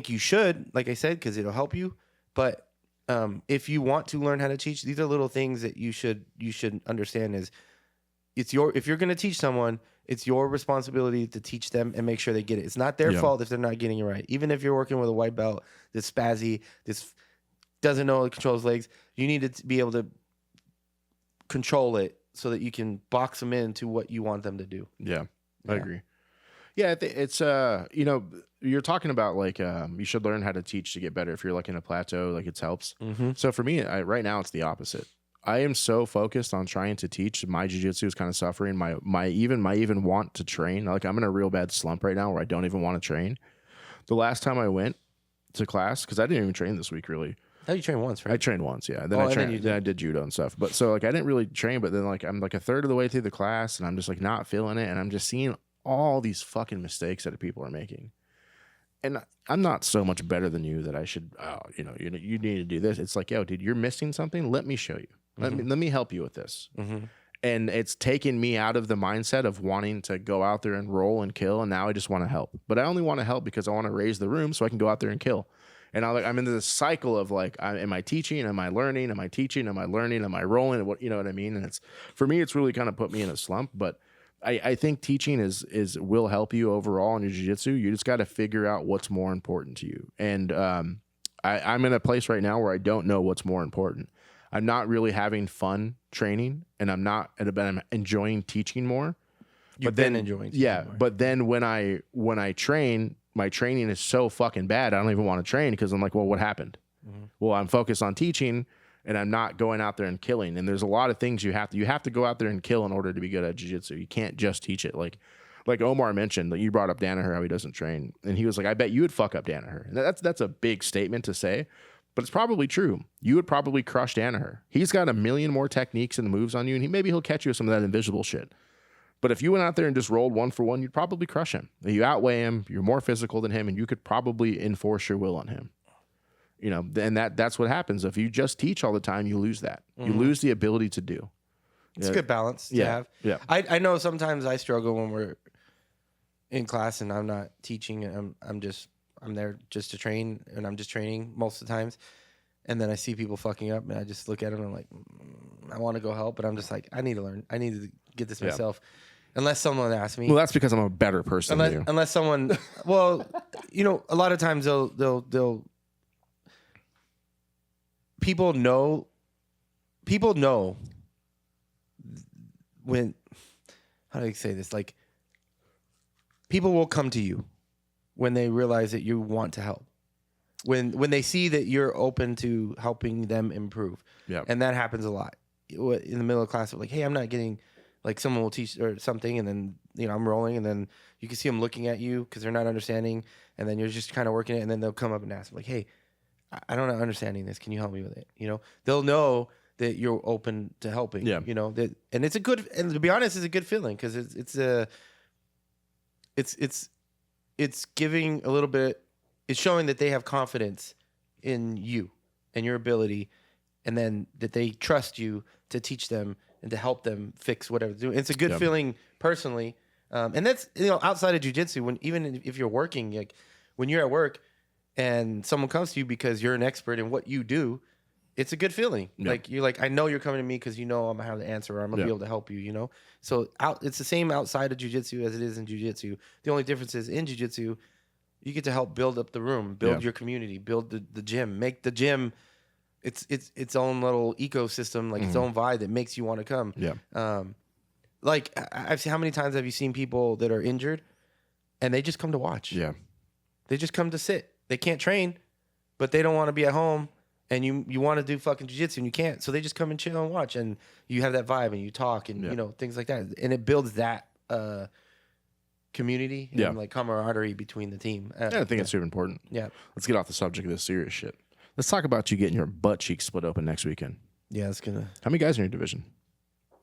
you should, like I said, because it'll help you. But if you want to learn how to teach, these are little things that you should understand. Is if you're going to teach someone, it's your responsibility to teach them and make sure they get it. It's not their fault if they're not getting it right. Even if you're working with a white belt that's spazzy, this doesn't know how to control his legs, you need to be able to control it so that you can box them into what you want them to do. Yeah, I agree. Yeah, it's you're talking about like you should learn how to teach to get better. If you're like in a plateau, like it helps. So for me, right now it's the opposite. I am so focused on trying to teach. My jiu-jitsu is kind of suffering. My even want to train. Like I'm in a real bad slump right now where I don't even want to train. The last time I went to class, because I didn't even train this week really. Oh, you trained once, right? I trained once, yeah. Then I did judo and stuff. But so like I didn't really train, but then like I'm like a third of the way through the class and I'm just like not feeling it, and I'm just seeing all these fucking mistakes that people are making. And I'm not so much better than you that I should, you need to do this. It's like, yo, dude, you're missing something. Let me show you. Let me help you with this. And it's taken me out of the mindset of wanting to go out there and roll and kill. And now I just want to help. But I only want to help because I want to raise the room so I can go out there and kill. And I'm in this cycle of like, am I teaching? Am I learning? Am I teaching? Am I learning? Am I rolling? What, you know what I mean? And for me, it's really kind of put me in a slump. But I think teaching will help you overall in your jiu-jitsu. You just got to figure out what's more important to you. And I'm in a place right now where I don't know what's more important. I'm not really having fun training, and I'm enjoying teaching more. You've been enjoying teaching more. But then when I train, my training is so fucking bad, I don't even want to train because I'm like, well, what happened? Well, I'm focused on teaching, and I'm not going out there and killing. And there's a lot of things you have to go out there and kill in order to be good at jiu-jitsu. You can't just teach it. Like Omar mentioned, that you brought up Danaher, how he doesn't train. And he was like, I bet you would fuck up Danaher. And that's a big statement to say, but it's probably true. You would probably crush Danaher. He's got a million more techniques and moves on you, and maybe he'll catch you with some of that invisible shit. But if you went out there and just rolled 1-for-1, you'd probably crush him. You outweigh him, you're more physical than him, and you could probably enforce your will on him. You know, and that's what happens. If you just teach all the time, you lose that. You lose the ability to do. It's a good balance to have. Yeah. I know sometimes I struggle when we're in class and I'm not teaching, and I'm there just to train, and I'm just training most of the times. And then I see people fucking up, and I just look at them and I'm like, I want to go help, but I'm just like, I need to learn. I need to get this myself. Unless someone asks me. Well, that's because I'm a better person than you. Unless someone, well, a lot of times they'll people know when, how do I say this? Like, people will come to you when they realize that you want to help. When they see that you're open to helping them improve. Yeah. And that happens a lot. In the middle of class, like, hey, I'm not getting, like, someone will teach or something, and then, I'm rolling, and then you can see them looking at you because they're not understanding, and then you're just kind of working it, and then they'll come up and ask, like, hey, I don't know understanding this. Can you help me with it? They'll know that you're open to helping. Yeah. And it's a good, and to be honest, it's a good feeling because it's giving a little bit. It's showing that they have confidence in you and your ability, and then that they trust you to teach them and to help them fix whatever they're doing. It's a good feeling personally, and that's outside of jiu-jitsu. Even if you're working, like when you're at work and someone comes to you because you're an expert in what you do, it's a good feeling. Yeah. Like you're like, I know you're coming to me because I'm gonna have the answer, or I'm gonna be able to help you. So it's the same outside of jiu-jitsu as it is in jiu-jitsu. The only difference is in jiu-jitsu, you get to help build up the room, build your community, build the gym, make the gym its own little ecosystem, like its own vibe that makes you want to come. Yeah. Like I've seen, how many times have you seen people that are injured and they just come to watch? Yeah. They just come to sit. They can't train, but they don't want to be at home, and you want to do fucking jiu-jitsu and you can't. So they just come and chill and watch, and you have that vibe and you talk and things like that. And it builds that community and like camaraderie between the team. I think it's super important. Yeah. Let's get off the subject of this serious shit. Let's talk about you getting your butt cheeks split open next weekend. Yeah, it's gonna. How many guys in your division?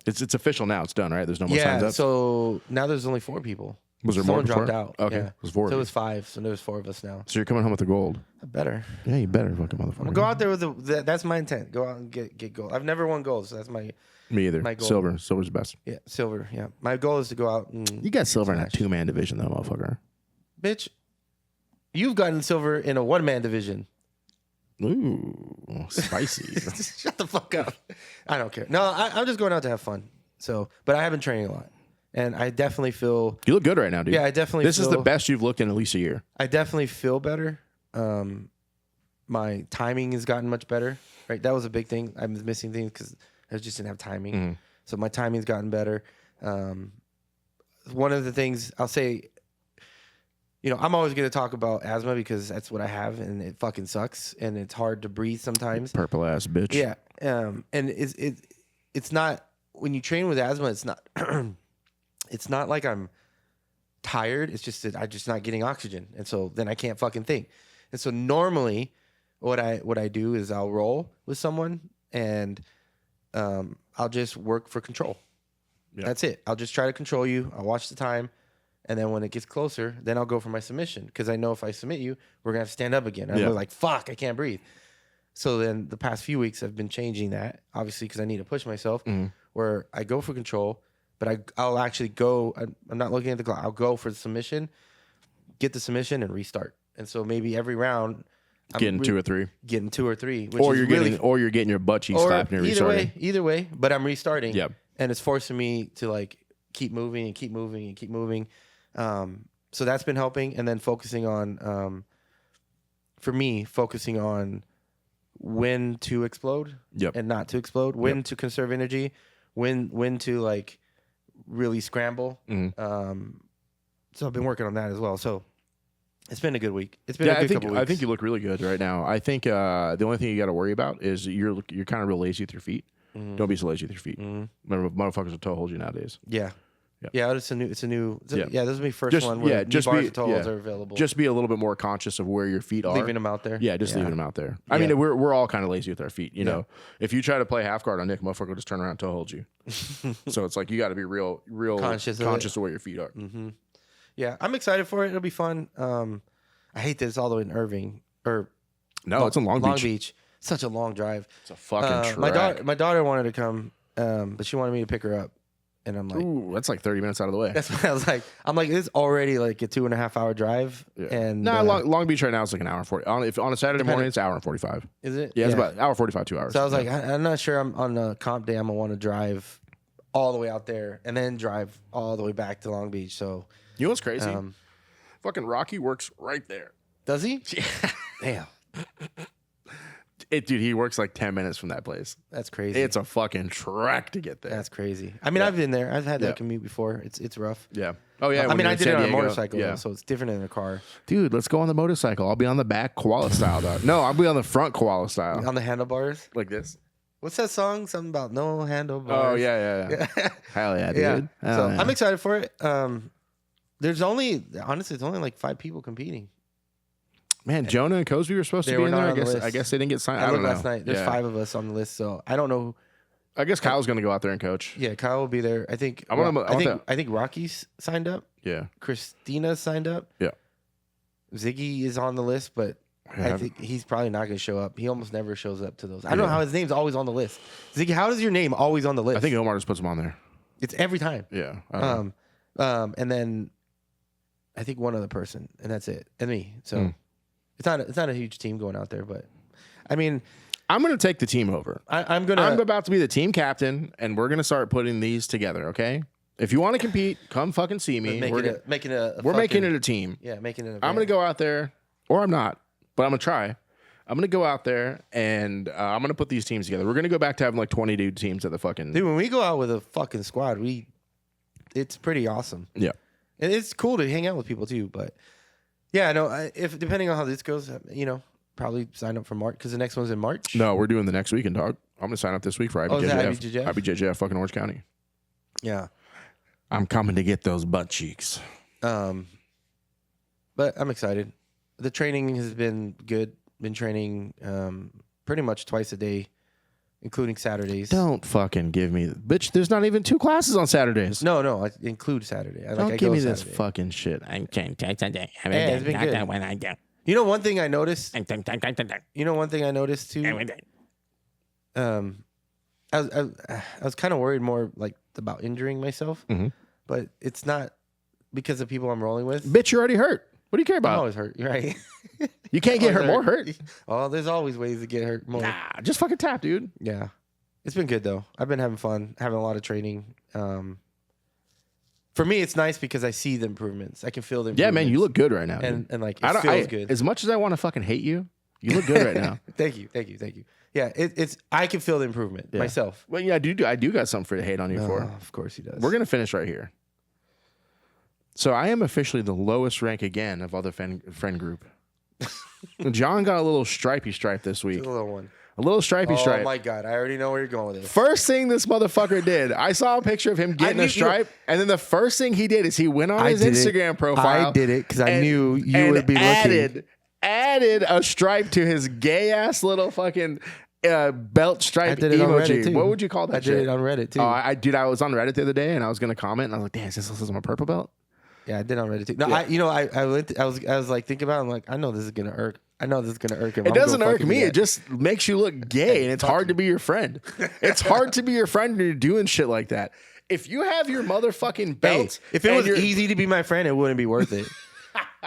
It's official now. It's done, right? There's no more signs up. Yeah, so now there's only 4 people. Was there Someone more before? dropped out. Okay, Yeah. it was 4. So it was 5. So there's 4 of us now. So you're coming home with the gold. I better. Yeah, you better, fucking motherfucker. I'm gonna go out there with that's my intent. Go out and get gold. I've never won gold, so that's my. Me either. My goal. Silver. Silver's the best. Yeah, silver. Yeah, my goal is to go out and. You got silver in a 2-man division, though, motherfucker. Bitch, you've gotten silver in a 1-man division. Ooh, spicy. Shut the fuck up. I don't care. No, I'm just going out to have fun. So, but I have been training a lot. And I definitely feel... You look good right now, dude. Yeah, I definitely This is the best you've looked in at least a year. I definitely feel better. My timing has gotten much better. Right, that was a big thing. I was missing things because I just didn't have timing. Mm-hmm. So my timing's gotten better. One of the things I'll say... I'm always going to talk about asthma because that's what I have, and it fucking sucks, and it's hard to breathe sometimes. Purple ass bitch. Yeah, and it's not when you train with asthma. It's not it's not like I'm tired. It's just that I'm just not getting oxygen, and so then I can't fucking think. And so normally, what I do is I'll roll with someone, and I'll just work for control. Yeah. That's it. I'll just try to control you. I'll watch the time. And then when it gets closer, then I'll go for my submission. Because I know if I submit you, we're going to have to stand up again. And I'm like, fuck, I can't breathe. So then the past few weeks, I've been changing that, obviously, because I need to push myself, where I go for control, but I'll actually go. I'm not looking at the clock. I'll go for the submission, get the submission, and restart. And so maybe every round, getting 2 or 3. Getting 2 or 3. Or you're getting your butt cheeks slapped and you're restarting. Either way, but I'm restarting. Yeah. And it's forcing me to like keep moving and keep moving and keep moving. So that's been helping, and then focusing on, for me, focusing on when to explode and not to explode, when to conserve energy, when to like really scramble. So I've been working on that as well. So it's been a good week. It's been a good couple weeks. I think you look really good right now. I think the only thing you got to worry about is you're kind of real lazy with your feet. Don't be so lazy with your feet. Remember, motherfuckers will toe hold you nowadays. Yeah. Yeah, it's a new. This is my first one where bars and toe holds are available. Just be a little bit more conscious of where your feet are. Leaving them out there. Yeah, leaving them out there. I mean, we're all kind of lazy with our feet. You know, if you try to play half guard on Nick, motherfucker will just turn around and toe hold you. So it's like you got to be real conscious of where your feet are. Yeah, I'm excited for it. It'll be fun. I hate that it's all the way in Irving it's in Long Beach. Such a long drive. It's a fucking track. My daughter wanted to come, but she wanted me to pick her up. And I'm like, ooh, that's like 30 minutes out of the way. That's what I was like. I'm like, it's already like a 2.5 hour drive. Yeah. And Long Beach right now is like an hour and 40. On a Saturday morning, it's an hour and 45. Is it? Yeah, it's about an hour 45, 2 hours. So I was like, I'm not sure I'm on a comp day. I'm gonna want to drive all the way out there and then drive all the way back to Long Beach. So you know what's crazy? Fucking Rocky works right there. Does he? Yeah. Damn. Dude, he works like 10 minutes from that place. That's crazy. It's a fucking trek to get there. That's crazy. I mean, I've been there. I've had that commute before. It's rough. Yeah. Oh, yeah. I mean, I did it on a motorcycle, though, so it's different than a car. Dude, let's go on the motorcycle. I'll be on the back koala style, though. No, I'll be on the front koala style. On the handlebars? Like this. What's that song? Something about no handlebars. Oh, yeah. Hell yeah, dude. Yeah. So I'm excited for it. There's only like 5 people competing. Man, Jonah and Cosby were supposed to be in there. I guess they didn't get signed. I don't know. Last night. There's 5 of us on the list, so I don't know. I guess Kyle's going to go out there and coach. Yeah, Kyle will be there. I think. I think Rocky's signed up. Yeah. Christina's signed up. Yeah. Ziggy is on the list, but I think he's probably not going to show up. He almost never shows up to those. I don't know how his name's always on the list. Ziggy, how is your name always on the list? I think Omar just puts him on there. It's every time. Yeah. And then I think one other person, and that's it, and me. So. It's not a huge team going out there, but I mean, I'm going to take the team over. I'm about to be the team captain, and we're going to start putting these together. Okay, if you want to compete, come fucking see me. We're making it a team. Yeah, making it. I'm going to go out there, or I'm not, but I'm going to try. I'm going to go out there, and I'm going to put these teams together. We're going to go back to having like 20 dude teams at the fucking. Dude, when we go out with a fucking squad, it's pretty awesome. Yeah, and it's cool to hang out with people too, but. Yeah, no. If depending on how this goes, probably sign up for March because the next one's in March. No, we're doing the next weekend, dog. I'm gonna sign up this week for IBJJF. IBJJF, fucking Orange County. Yeah, I'm coming to get those butt cheeks. But I'm excited. The training has been good. Been training pretty much twice a day, including Saturdays. Don't fucking give me, bitch. There's not even 2 classes on Saturdays. No, I include Saturday. Don't give me this fucking shit. It's been good. You know one thing I noticed. Too. I was kind of worried more like about injuring myself, but it's not because of people I'm rolling with. Bitch, you're already hurt. What do you care I'm about? always hurt. You're right. You can't get hurt more hurt. Oh, there's always ways to get hurt more. Nah, just fucking tap, dude. Yeah. It's been good, though. I've been having fun, having a lot of training. For me, it's nice because I see the improvements. I can feel the improvements. Yeah, man, you look good right now. And like, it feels good. As much as I want to fucking hate you, you look good right now. Thank you. Yeah, it's I can feel the improvement myself. Well, yeah, I do got something for you to hate on you for. Of course he does. We're gonna finish right here. So I am officially the lowest rank again of other friend group. John got a little stripy stripe this week. Just a little one. A little stripy stripe. Oh my God, I already know where you're going with this. First thing this motherfucker did, I saw a picture of him getting a stripe, and then the first thing he did is he went on his Instagram profile. I did it because I knew you would be looking. Added a stripe to his gay ass little fucking belt stripe emoji. What would you call that? I did it on Reddit too. Oh, I was on Reddit the other day and I was gonna comment and I was like, damn, is this my purple belt? Yeah, I did on Reddit too. No, I was like thinking about it. I'm like, I know this is gonna irk. I know this is gonna irk him. It doesn't irk me. It just makes you look gay, and it's hard to be your friend. It's hard to be your friend when you're doing shit like that. If you have your motherfucking belt, if it was easy to be my friend, it wouldn't be worth it.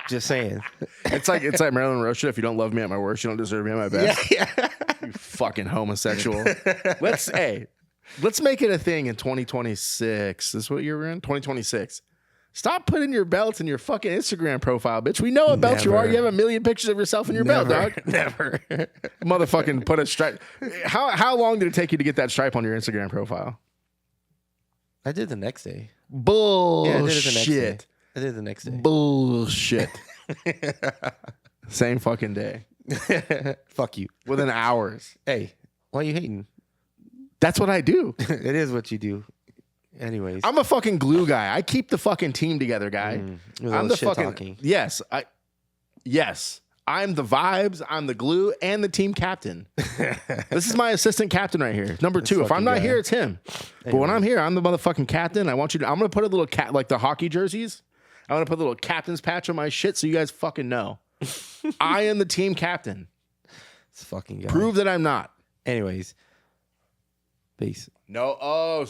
Just saying. It's like Marilyn Monroe shit. If you don't love me at my worst, you don't deserve me at my best. Yeah. You fucking homosexual. Let's make it a thing in 2026. This is what year we're in? 2026. Stop putting your belts in your fucking Instagram profile, bitch. We know what belt you are. You have a million pictures of yourself in your belt, dog. Never. Motherfucking put a stripe. How long did it take you to get that stripe on your Instagram profile? I did the next day. Bullshit. Yeah, I did it the next day. I did it the next day. Bullshit. Same fucking day. Fuck you. Within hours. Hey, why are you hating? That's what I do. It is what you do. Anyways, I'm a fucking glue guy. I keep the fucking team together, guy. I'm the fucking talking. Yes. I'm the vibes. I'm the glue and the team captain. This is my assistant captain right here. Number 2. If I'm not here, it's him. But when I'm here, I'm the motherfucking captain. I'm gonna put a little like the hockey jerseys. I'm gonna put a little captain's patch on my shit so you guys fucking know. I am the team captain. It's fucking guy. Prove that I'm not. Anyways, peace. No. Oh,